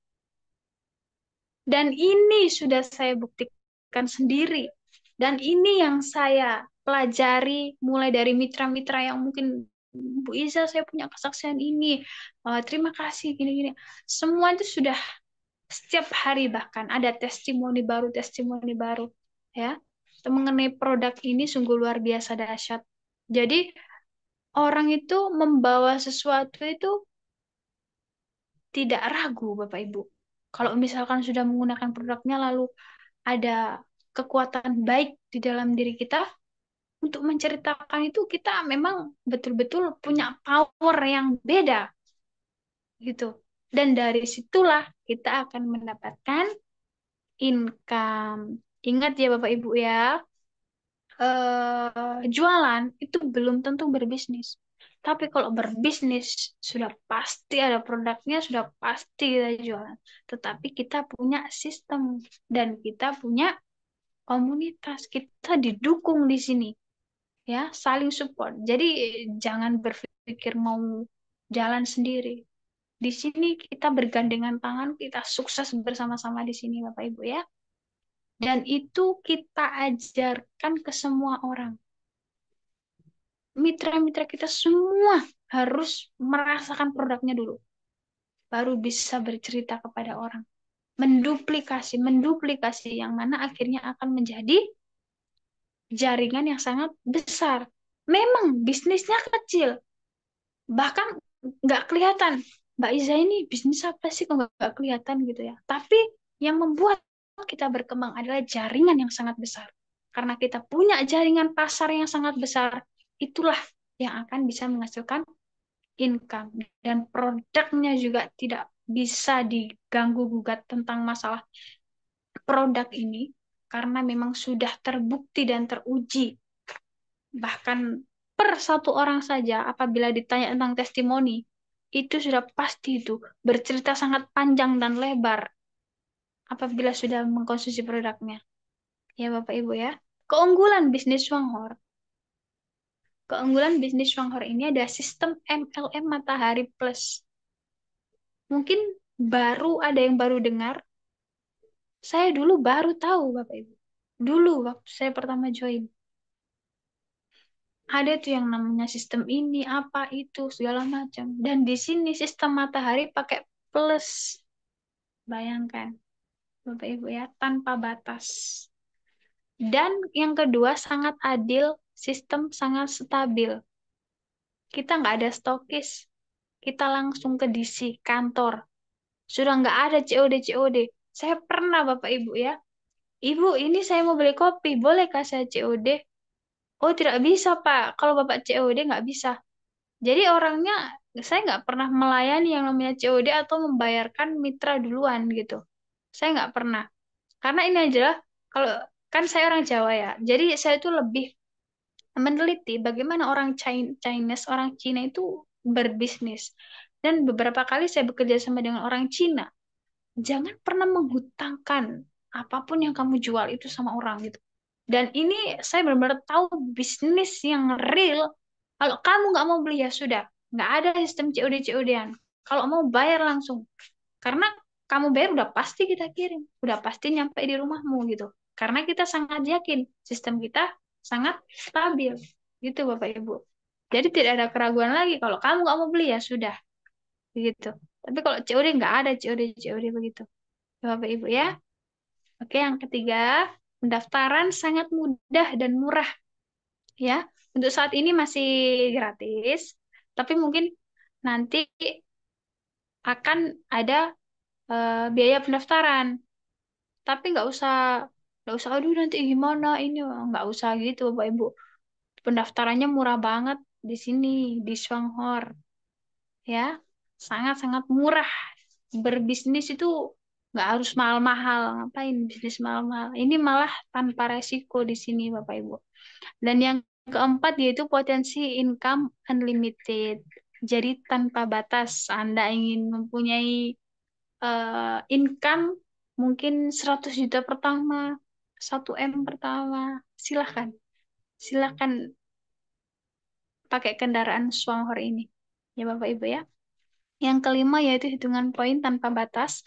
Dan ini sudah saya buktikan sendiri. Dan ini yang saya pelajari mulai dari mitra-mitra yang mungkin Bu Iza saya punya kesaksian ini. Terima kasih gini-gini. Semua itu sudah setiap hari bahkan ada testimoni baru ya. Mengenai produk ini sungguh luar biasa dahsyat. Jadi orang itu membawa sesuatu itu tidak ragu Bapak Ibu. Kalau misalkan sudah menggunakan produknya lalu ada kekuatan baik di dalam diri kita untuk menceritakan itu kita memang betul-betul punya power yang beda gitu. Dan dari situlah kita akan mendapatkan income. Ingat ya Bapak Ibu ya, jualan itu belum tentu berbisnis. Tapi kalau berbisnis, sudah pasti ada produknya, sudah pasti kita jualan. Tetapi kita punya sistem dan kita punya komunitas. Kita didukung di sini, ya, saling support. Jadi jangan berpikir mau jalan sendiri. Di sini kita bergandengan tangan, kita sukses bersama-sama di sini, Bapak Ibu ya. Dan itu kita ajarkan ke semua orang. Mitra-mitra kita semua harus merasakan produknya dulu, baru bisa bercerita kepada orang. Menduplikasi yang mana akhirnya akan menjadi jaringan yang sangat besar. Memang bisnisnya kecil, bahkan nggak kelihatan. Mbak Iza ini bisnis apa sih kok nggak kelihatan gitu ya. Tapi yang membuat kita berkembang adalah jaringan yang sangat besar. Karena kita punya jaringan pasar yang sangat besar, itulah yang akan bisa menghasilkan income. Dan produknya juga tidak bisa diganggu gugat tentang masalah produk ini, karena memang sudah terbukti dan teruji. Bahkan per satu orang saja apabila ditanya tentang testimoni, itu sudah pasti itu bercerita sangat panjang dan lebar apabila sudah mengkonsumsi produknya. Ya Bapak Ibu ya. Keunggulan bisnis Swanghor. Keunggulan bisnis Swanghor ini ada sistem MLM Matahari Plus. Mungkin ada yang baru dengar. Saya dulu baru tahu Bapak Ibu. Dulu waktu saya pertama join. Ada tuh yang namanya sistem ini, apa itu, segala macam. Dan di sini sistem matahari pakai plus. Bayangkan, Bapak Ibu ya, tanpa batas. Dan yang kedua, sangat adil, sistem sangat stabil. Kita nggak ada stokis, kita langsung ke DC, kantor. Sudah nggak ada COD-COD. Saya pernah Bapak Ibu ya, Ibu ini saya mau beli kopi, bolehkah saya COD? Oh tidak bisa Pak, kalau Bapak COD nggak bisa. Jadi orangnya, saya nggak pernah melayani yang namanya COD atau membayarkan mitra duluan gitu. Saya nggak pernah. Karena ini adalah, kalau kan saya orang Jawa ya, jadi saya itu lebih meneliti bagaimana orang Chinese, orang Cina itu berbisnis. Dan beberapa kali saya bekerja sama dengan orang Cina, jangan pernah menghutangkan apapun yang kamu jual itu sama orang gitu. Dan ini saya benar-benar tahu bisnis yang real. Kalau kamu nggak mau beli ya sudah, nggak ada sistem COD-COD-an. Kalau mau bayar langsung, karena kamu bayar udah pasti kita kirim, udah pasti nyampe di rumahmu gitu. Karena kita sangat yakin sistem kita sangat stabil, gitu Bapak Ibu. Jadi tidak ada keraguan lagi. Kalau kamu nggak mau beli ya sudah, begitu. Tapi kalau COD nggak ada COD begitu, Bapak Ibu ya. Oke, yang ketiga, pendaftaran sangat mudah dan murah ya. Untuk saat ini masih gratis, tapi mungkin nanti akan ada biaya pendaftaran. Tapi nggak usah, aduh nanti gimana ini, nggak usah gitu Bapak Ibu. Pendaftarannya murah banget di sini di Swanghor ya, sangat-sangat murah. Berbisnis itu nggak harus mahal-mahal. Ngapain bisnis mahal-mahal? Ini malah tanpa resiko di sini Bapak Ibu. Dan yang keempat yaitu potensi income unlimited. Jadi tanpa batas. Anda ingin mempunyai income mungkin 100 juta pertama, 1 M pertama, silahkan. Silahkan pakai kendaraan Swanghor ini. Ya Bapak Ibu ya. Yang kelima yaitu hitungan poin tanpa batas.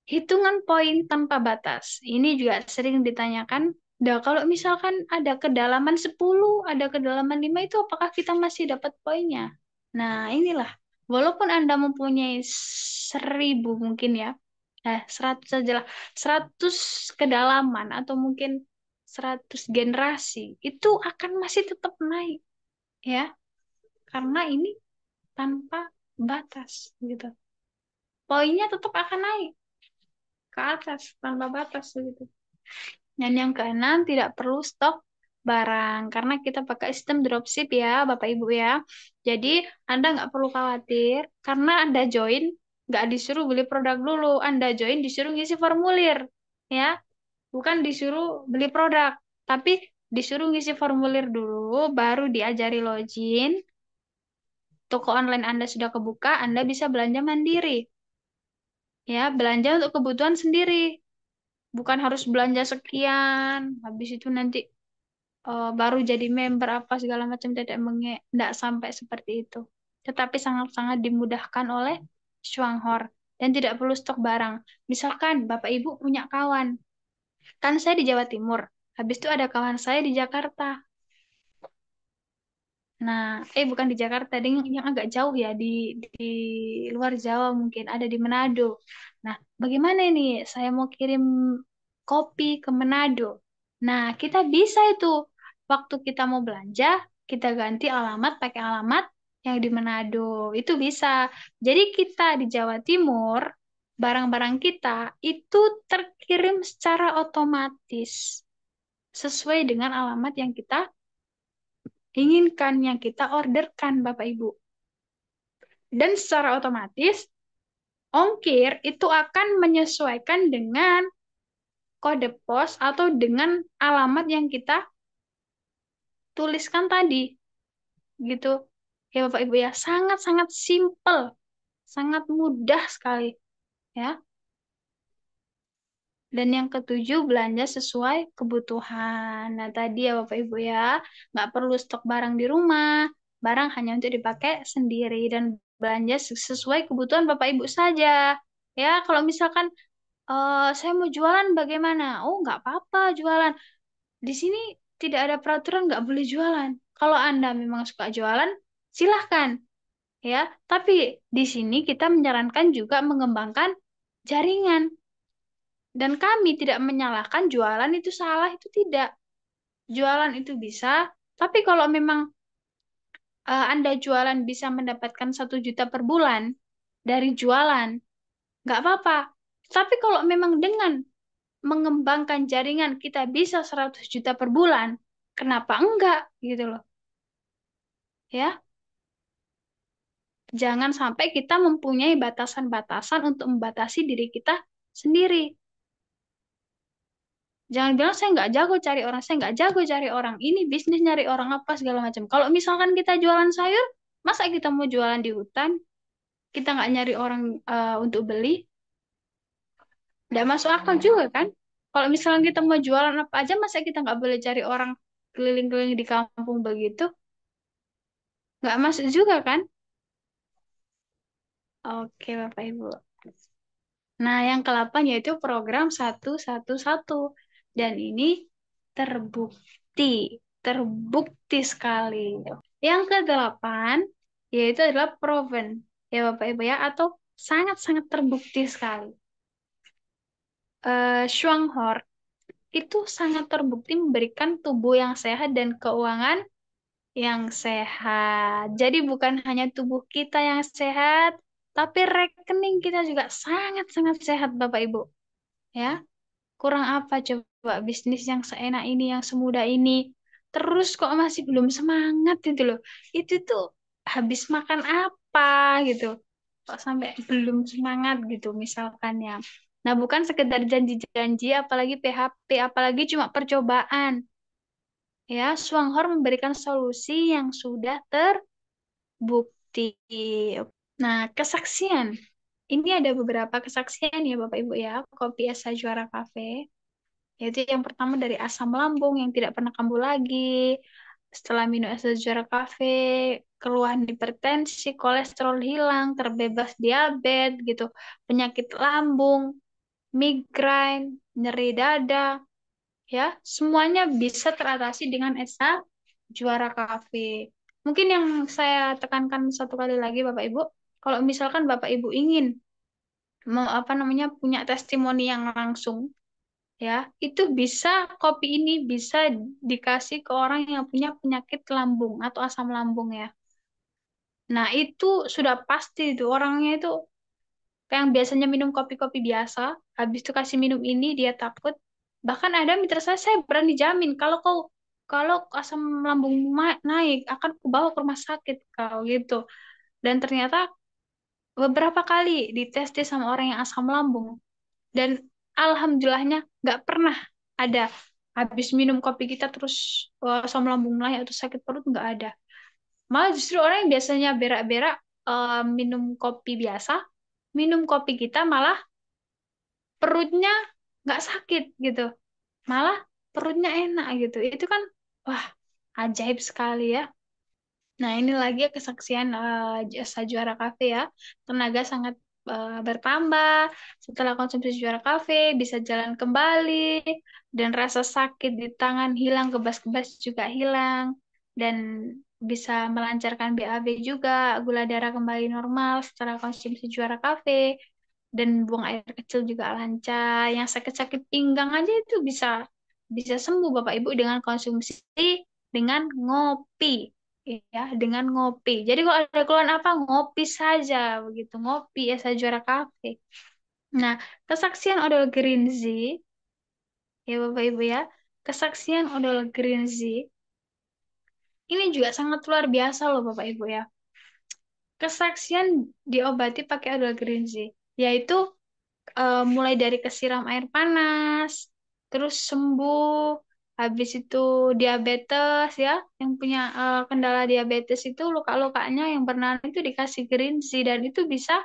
Hitungan poin tanpa batas. Ini juga sering ditanyakan. Nah, kalau misalkan ada kedalaman 10, ada kedalaman 5 itu apakah kita masih dapat poinnya? Nah, inilah. Walaupun Anda mempunyai 1.000 mungkin ya. 100 saja lah. 100 kedalaman atau mungkin 100 generasi. Itu akan masih tetap naik. Ya. Karena ini tanpa batas gitu. Poinnya tetap akan naik ke atas tanpa batas gitu. Dan yang keenam, tidak perlu stok barang karena kita pakai sistem dropship ya Bapak Ibu ya. Jadi Anda nggak perlu khawatir karena Anda join nggak disuruh beli produk dulu. Anda join disuruh ngisi formulir ya. Bukan disuruh beli produk, tapi disuruh ngisi formulir dulu baru diajari login. toko online Anda sudah kebuka, Anda bisa belanja mandiri. Ya, belanja untuk kebutuhan sendiri. Bukan harus belanja sekian, habis itu nanti baru jadi member apa segala macam, tidak sampai seperti itu. Tetapi sangat-sangat dimudahkan oleh Shuanghor dan tidak perlu stok barang. Misalkan Bapak Ibu punya kawan, kan saya di Jawa Timur, habis itu ada kawan saya di Jakarta. Nah, bukan di Jakarta, yang agak jauh ya, di luar Jawa mungkin, ada di Manado. Nah, bagaimana ini? Saya mau kirim kopi ke Manado. Nah, kita bisa itu. Waktu kita mau belanja, kita ganti alamat pakai alamat yang di Manado. Itu bisa. Jadi kita di Jawa Timur, barang-barang kita itu terkirim secara otomatis sesuai dengan alamat yang kita inginkan, yang kita orderkan, Bapak Ibu. Dan secara otomatis, ongkir itu akan menyesuaikan dengan kode pos atau dengan alamat yang kita tuliskan tadi. Gitu. Ya Bapak Ibu ya, sangat-sangat simple, sangat mudah sekali. Ya. Dan yang ketujuh, belanja sesuai kebutuhan. Nah, tadi ya Bapak Ibu ya, nggak perlu stok barang di rumah. Barang hanya untuk dipakai sendiri dan belanja sesuai kebutuhan Bapak Ibu saja. Ya, kalau misalkan saya mau jualan bagaimana? Oh, nggak apa-apa jualan. Di sini tidak ada peraturan nggak boleh jualan. Kalau Anda memang suka jualan, silahkan. Ya, tapi di sini kita menyarankan juga mengembangkan jaringan. Dan kami tidak menyalahkan jualan itu salah, itu tidak. Jualan itu bisa, tapi kalau memang Anda jualan bisa mendapatkan 1 juta per bulan dari jualan, nggak apa-apa. Tapi kalau memang dengan mengembangkan jaringan kita bisa 100 juta per bulan, kenapa enggak gitu loh. Ya, jangan sampai kita mempunyai batasan-batasan untuk membatasi diri kita sendiri. Jangan bilang saya nggak jago cari orang, saya nggak jago cari orang. Ini bisnis nyari orang apa segala macam. Kalau misalkan kita jualan sayur, masa kita mau jualan di hutan, kita nggak nyari orang untuk beli, nggak masuk akal juga kan? Kalau misalkan kita mau jualan apa aja, masa kita nggak boleh cari orang keliling-keliling di kampung begitu? Nggak masuk juga kan? Oke, Bapak Ibu. Nah, yang ke-8 yaitu program 111. Dan ini terbukti, terbukti sekali. Yang ke-8 yaitu adalah proven, ya Bapak Ibu ya, atau sangat-sangat terbukti sekali. Shuanghor itu sangat terbukti memberikan tubuh yang sehat dan keuangan yang sehat. Jadi bukan hanya tubuh kita yang sehat, tapi rekening kita juga sangat-sangat sehat, Bapak Ibu. Ya, kurang apa coba bisnis yang seenak ini, yang semudah ini, terus kok masih belum semangat gitu loh. Itu tuh habis makan apa gitu. Kok sampai belum semangat gitu misalkan ya. Nah, bukan sekedar janji-janji, apalagi PHP, apalagi cuma percobaan. Ya, Swanghor memberikan solusi yang sudah terbukti. Nah, kesaksian. Ini ada beberapa kesaksian ya Bapak Ibu ya, Kopi Esa Juara Cafe. Yaitu yang pertama dari asam lambung yang tidak pernah kambuh lagi. Setelah minum es Juara Cafe, keluhan hipertensi, kolesterol hilang, terbebas diabetes gitu, penyakit lambung, migrain, nyeri dada, ya, semuanya bisa teratasi dengan Esa Juara Cafe. Mungkin yang saya tekankan satu kali lagi Bapak Ibu, kalau misalkan Bapak Ibu ingin mau apa namanya punya testimoni yang langsung, ya itu bisa, kopi ini bisa dikasih ke orang yang punya penyakit lambung atau asam lambung ya. Nah itu sudah pasti itu orangnya itu yang biasanya minum kopi-kopi biasa, habis itu kasih minum ini dia takut. Bahkan ada mitra saya berani jamin kalau asam lambung naik akan kubawa ke rumah sakit kau gitu. Dan ternyata beberapa kali ditestis sama orang yang asam lambung dan alhamdulillahnya nggak pernah ada habis minum kopi kita terus asam lambung naik atau sakit perut, nggak ada. Malah justru orang yang biasanya berak-berak minum kopi biasa, minum kopi kita malah perutnya nggak sakit gitu. Malah perutnya enak gitu. Itu kan wah, ajaib sekali ya. Nah, ini lagi kesaksian jasa juara kafe ya. Tenaga sangat bertambah. Setelah konsumsi juara kafe, bisa jalan kembali. Dan rasa sakit di tangan hilang, kebas-kebas juga hilang. Dan bisa melancarkan BAB juga. Gula darah kembali normal setelah konsumsi juara kafe. Dan buang air kecil juga lancar. Yang sakit-sakit pinggang aja itu bisa bisa sembuh Bapak Ibu dengan konsumsi dengan ngopi ya dengan ngopi. Jadi kalau ada keluhan apa ngopi saja begitu ngopi ya saya juara kafe. Nah, kesaksian odol Greenzy ya Bapak Ibu ya, kesaksian odol Greenzy ini juga sangat luar biasa loh Bapak Ibu ya. Kesaksian diobati pakai odol Greenzy yaitu mulai dari kesiram air panas, terus sembuh, habis itu diabetes ya, yang punya kendala diabetes itu luka-lukanya yang bernanah itu dikasih green tea dan itu bisa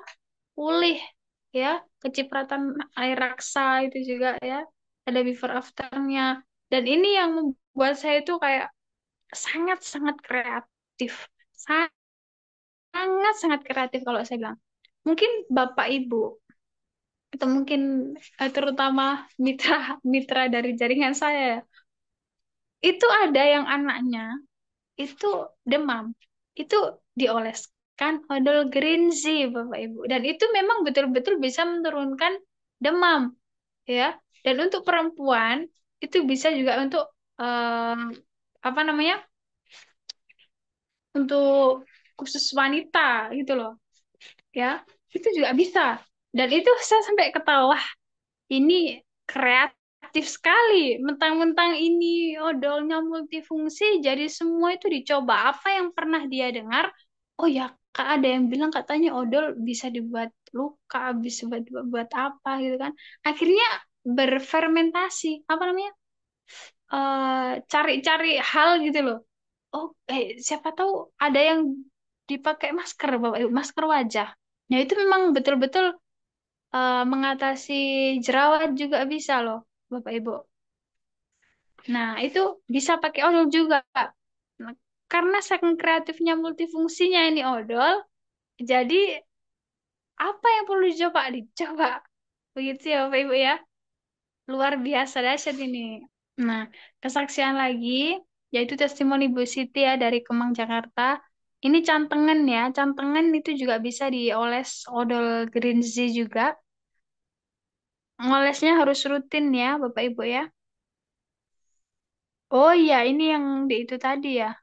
pulih ya, kecipratan air raksa itu juga ya, ada before afternya. Dan ini yang membuat saya itu kayak sangat-sangat kreatif, sangat-sangat kreatif kalau saya bilang. Mungkin Bapak Ibu atau mungkin terutama mitra mitra dari jaringan saya ya, itu ada yang anaknya itu demam itu dioleskan odol green tea Bapak Ibu dan itu memang betul-betul bisa menurunkan demam ya dan untuk perempuan itu bisa juga untuk apa namanya untuk khusus wanita gitu loh ya itu juga bisa dan itu saya sampai ketawa. Ini kreatif sekali. Mentang-mentang ini odolnya multifungsi, jadi semua itu dicoba. Apa yang pernah dia dengar? Oh ya, Kak, ada yang bilang katanya odol bisa dibuat luka, bisa buat apa gitu kan. Akhirnya berfermentasi. Apa namanya? Cari-cari hal gitu loh. Oh, siapa tahu ada yang dipakai masker, Bapak Ibu, masker wajah. Nah, itu memang betul-betul mengatasi jerawat juga bisa loh, Bapak Ibu. Nah, itu bisa pakai odol juga. Nah, karena saking kreatifnya multifungsinya ini odol, jadi apa yang perlu dicoba? Dicoba. Begitu ya, Bapak Ibu ya. Luar biasa dahsyat ini. Nah, kesaksian lagi, yaitu testimoni Bu Siti ya dari Kemang, Jakarta. Ini cantengan ya, cantengan itu juga bisa dioles odol Green Tea juga. Ngolesnya harus rutin ya, Bapak Ibu ya. Oh iya, ini yang di itu tadi ya.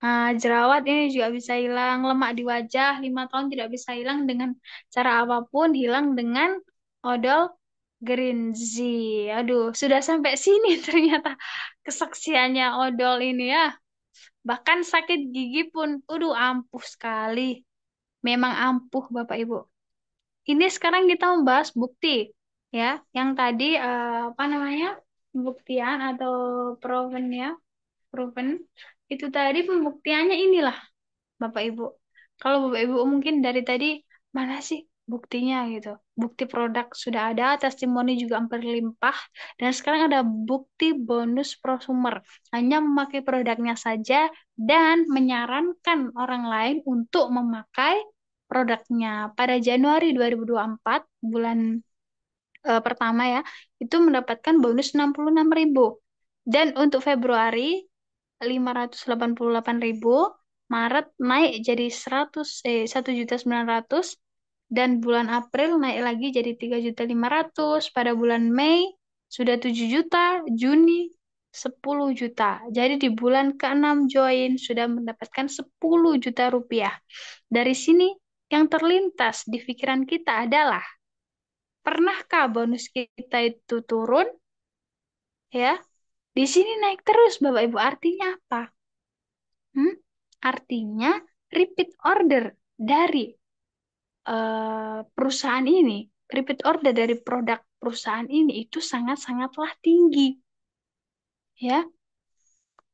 Nah, jerawat ini juga bisa hilang, lemak di wajah 5 tahun tidak bisa hilang dengan cara apapun, hilang dengan odol Green Zee. Aduh, sudah sampai sini ternyata kesaksiannya odol ini ya. Bahkan sakit gigi pun, ampuh sekali. Memang ampuh Bapak Ibu. Ini sekarang kita membahas bukti ya, yang tadi apa namanya? Pembuktian atau proven ya. Proven. Itu tadi pembuktiannya inilah, Bapak Ibu. Kalau Bapak Ibu mungkin dari tadi, mana sih buktinya gitu. Bukti produk sudah ada, testimoni juga berlimpah, dan sekarang ada bukti bonus prosumer. Hanya memakai produknya saja dan menyarankan orang lain untuk memakai produknya. Pada Januari 2024, bulan pertama ya, itu mendapatkan bonus 66.000. Dan untuk Februari 588.000, Maret naik jadi 1.900.000 dan bulan April naik lagi jadi 3.500.000. Pada bulan Mei sudah 7 juta, Juni 10 juta. Jadi di bulan ke-6 join sudah mendapatkan 10 juta rupiah. Dari sini yang terlintas di pikiran kita adalah, pernahkah bonus kita itu turun? Ya, di sini naik terus, Bapak Ibu. Artinya apa? Hmm? Artinya repeat order dari perusahaan ini, repeat order dari produk perusahaan ini itu sangat-sangatlah tinggi. Ya,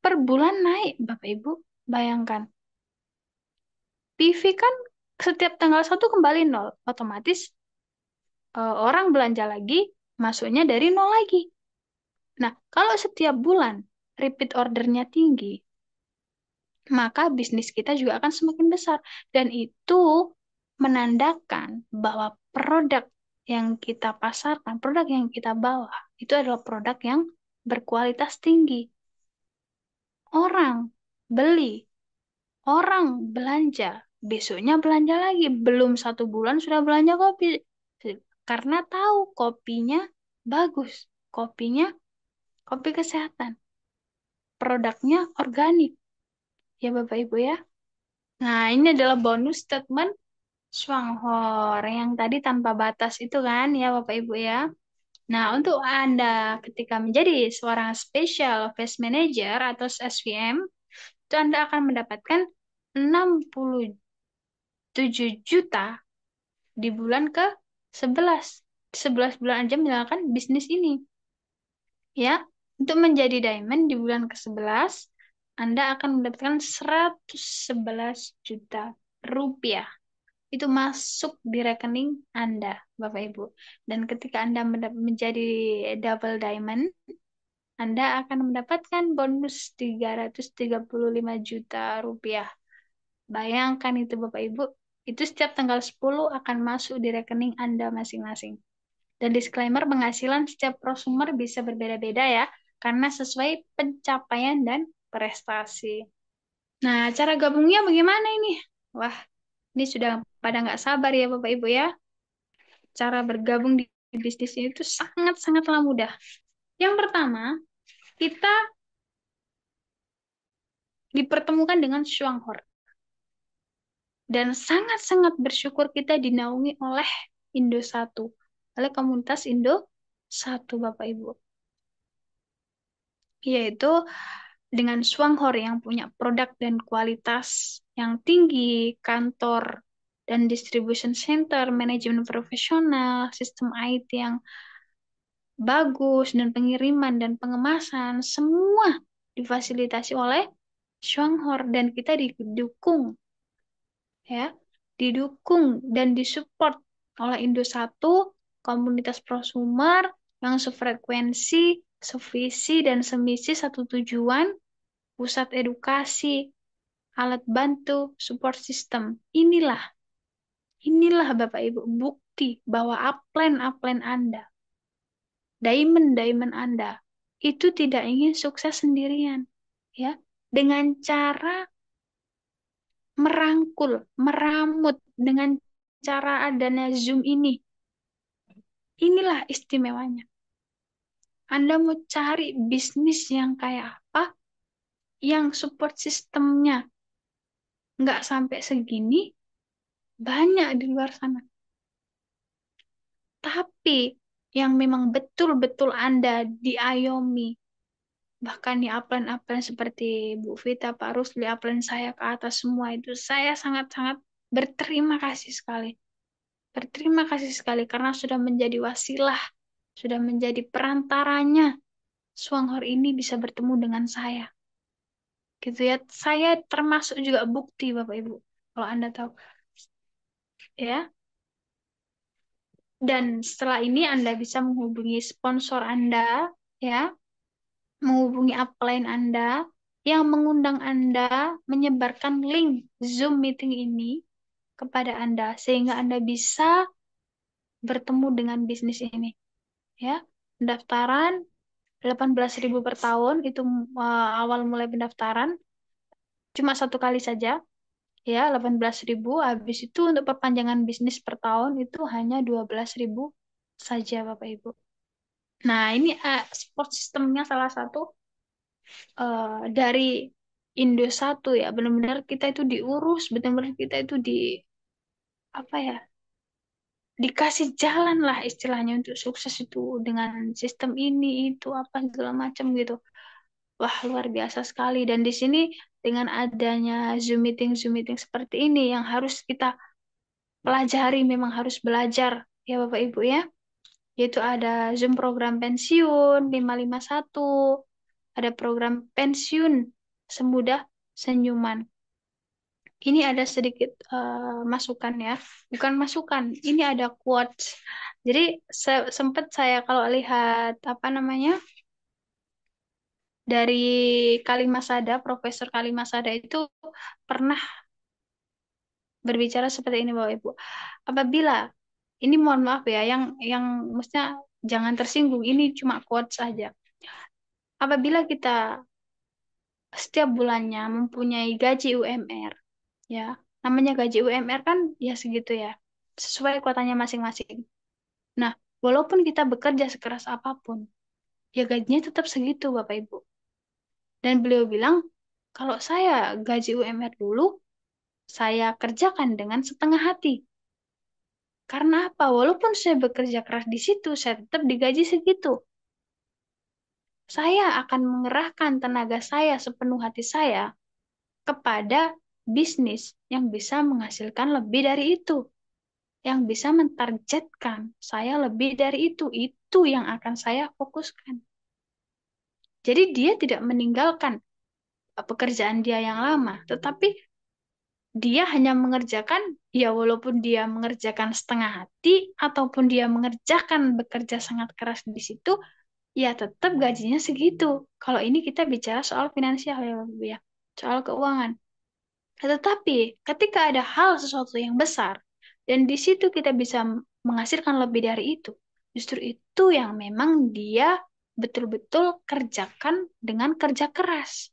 per bulan naik, Bapak Ibu. Bayangkan, PV kan setiap tanggal 1 kembali nol. Otomatis orang belanja lagi, masuknya dari nol lagi. Nah, kalau setiap bulan repeat ordernya tinggi, maka bisnis kita juga akan semakin besar. Dan itu menandakan bahwa produk yang kita pasarkan, produk yang kita bawa, itu adalah produk yang berkualitas tinggi. Orang beli, orang belanja, besoknya belanja lagi. Belum 1 bulan sudah belanja kopi. Karena tahu kopinya bagus, kopinya kopi kesehatan, produknya organik. Ya Bapak Ibu ya. Nah, ini adalah bonus statement Swanghor yang tadi tanpa batas itu kan ya Bapak Ibu ya. Nah, untuk Anda ketika menjadi seorang Special Office Manager atau SVM, itu Anda akan mendapatkan 67 juta di bulan ke-11. 11 bulan aja menjalankan bisnis ini. Ya, untuk menjadi diamond di bulan ke-11, Anda akan mendapatkan 111 juta rupiah. Itu masuk di rekening Anda, Bapak Ibu. Dan ketika Anda menjadi double diamond, Anda akan mendapatkan bonus 335 juta rupiah. Bayangkan itu Bapak Ibu, itu setiap tanggal 10 akan masuk di rekening Anda masing-masing. Dan disclaimer, penghasilan setiap prosumer bisa berbeda-beda ya, karena sesuai pencapaian dan prestasi. Nah, cara gabungnya bagaimana ini? Wah, ini sudah pada nggak sabar ya Bapak Ibu ya. Cara bergabung di bisnis ini itu sangat-sangatlah mudah. Yang pertama, kita dipertemukan dengan Shuanghor. Dan sangat-sangat bersyukur kita dinaungi oleh Indo 1, oleh komunitas Indo 1 Bapak Ibu. Yaitu dengan Swanghor yang punya produk dan kualitas yang tinggi, kantor dan distribution center, manajemen profesional, sistem IT yang bagus, dan pengiriman dan pengemasan, semua difasilitasi oleh Swanghor dan kita didukung ya, didukung dan disupport oleh Indo 1, komunitas prosumer yang sefrekuensi, sevisi dan semisi satu tujuan, pusat edukasi, alat bantu, support system. Inilah Bapak Ibu bukti bahwa upline Anda, diamond Anda itu tidak ingin sukses sendirian, ya, dengan cara merangkul, meramut dengan cara adanya Zoom ini. Inilah istimewanya. Anda mau cari bisnis yang kayak apa, yang support sistemnya nggak sampai segini, banyak di luar sana. Tapi yang memang betul-betul Anda diayomi, bahkan di upline-upline seperti Bu Vita, Pak Rusli, upline saya ke atas semua itu, saya sangat-sangat berterima kasih sekali. Berterima kasih sekali karena sudah menjadi wasilah, sudah menjadi perantaranya Swanghor ini bisa bertemu dengan saya. Gitu ya. Saya termasuk juga bukti Bapak Ibu. Kalau Anda tahu. Ya. Dan setelah ini Anda bisa menghubungi sponsor Anda, ya, menghubungi upline Anda yang mengundang Anda menyebarkan link Zoom meeting ini kepada Anda sehingga Anda bisa bertemu dengan bisnis ini, ya. Pendaftaran 18.000 per tahun itu awal mulai pendaftaran cuma 1 kali saja, ya, 18.000. Habis itu untuk perpanjangan bisnis per tahun itu hanya 12.000 saja Bapak Ibu. Nah, ini support sistemnya salah satu dari Indo 1 ya. Benar-benar kita itu diurus, benar-benar kita itu apa ya? Dikasih jalan lah istilahnya untuk sukses itu dengan sistem ini itu apa segala macam gitu. Wah, luar biasa sekali. Dan di sini dengan adanya Zoom meeting seperti ini yang harus kita pelajari, memang harus belajar ya Bapak Ibu ya. Yaitu ada Zoom program pensiun 551, ada program pensiun semudah senyuman. Ini ada sedikit masukan ya, bukan masukan, ini ada quotes. Jadi sempat saya kalau lihat apa namanya dari Kalimasada, Profesor Kalimasada itu pernah berbicara seperti ini Bapak Ibu. Apabila ini mohon maaf ya, yang maksudnya jangan tersinggung, ini cuma quotes saja. Apabila kita setiap bulannya mempunyai gaji UMR, ya, namanya gaji UMR kan ya segitu ya, sesuai kuotanya masing-masing. Nah, walaupun kita bekerja sekeras apapun, ya gajinya tetap segitu Bapak Ibu. Dan beliau bilang, kalau saya gaji UMR dulu, saya kerjakan dengan setengah hati. Karena apa? Walaupun saya bekerja keras di situ, saya tetap digaji segitu. Saya akan mengerahkan tenaga saya sepenuh hati saya kepada bisnis yang bisa menghasilkan lebih dari itu, yang bisa mentargetkan saya lebih dari itu yang akan saya fokuskan. Jadi dia tidak meninggalkan pekerjaan dia yang lama, tetapi dia hanya mengerjakan, ya walaupun dia mengerjakan setengah hati, ataupun dia mengerjakan bekerja sangat keras di situ, ya tetap gajinya segitu. Kalau ini kita bicara soal finansial ya, Bu ya, soal keuangan. Tetapi ketika ada hal sesuatu yang besar, dan di situ kita bisa menghasilkan lebih dari itu, justru itu yang memang dia betul-betul kerjakan dengan kerja keras.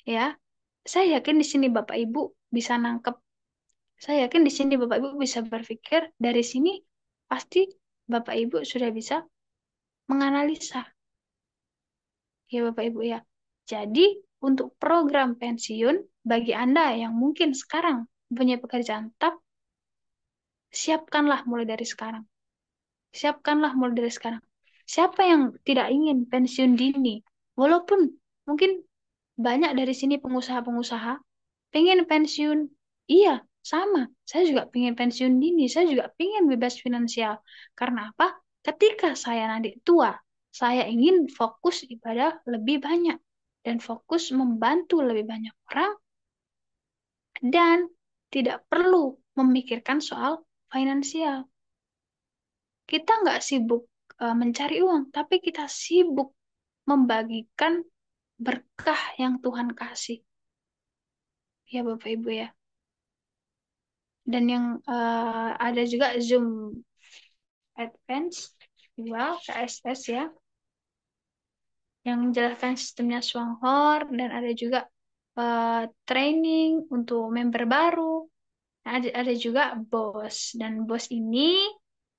Ya, saya yakin di sini Bapak Ibu bisa nangkep. Saya yakin di sini Bapak Ibu bisa berpikir dari sini pasti Bapak Ibu sudah bisa menganalisa. Ya Bapak Ibu ya. Jadi untuk program pensiun bagi Anda yang mungkin sekarang punya pekerjaan tetap, siapkanlah mulai dari sekarang. Siapkanlah mulai dari sekarang. Siapa yang tidak ingin pensiun dini? Walaupun mungkin banyak dari sini pengusaha-pengusaha pengen pensiun. Iya, sama. Saya juga pengen pensiun dini. Saya juga pengen bebas finansial. Karena apa? Ketika saya nanti tua, saya ingin fokus ibadah lebih banyak. Dan fokus membantu lebih banyak orang. Dan tidak perlu memikirkan soal finansial. Kita nggak sibuk mencari uang, tapi kita sibuk membagikan berkah yang Tuhan kasih. Ya Bapak Ibu ya. Dan yang ada juga Zoom Advance 2 KSS ya, yang menjelaskan sistemnya Swanghor, dan ada juga training untuk member baru. Nah, ada juga BOS, dan BOS ini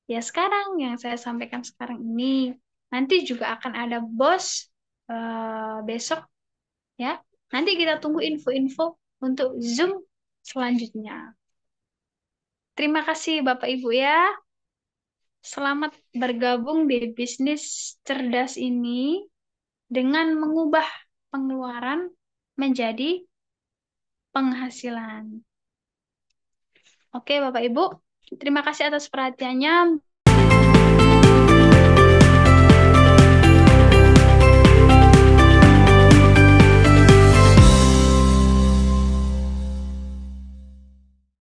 ya sekarang yang saya sampaikan sekarang ini, nanti juga akan ada BOS besok ya. Nanti kita tunggu info-info untuk Zoom selanjutnya. Terima kasih Bapak Ibu ya. Selamat bergabung di bisnis cerdas ini dengan mengubah pengeluaran menjadi penghasilan. Oke, Bapak Ibu, terima kasih atas perhatiannya.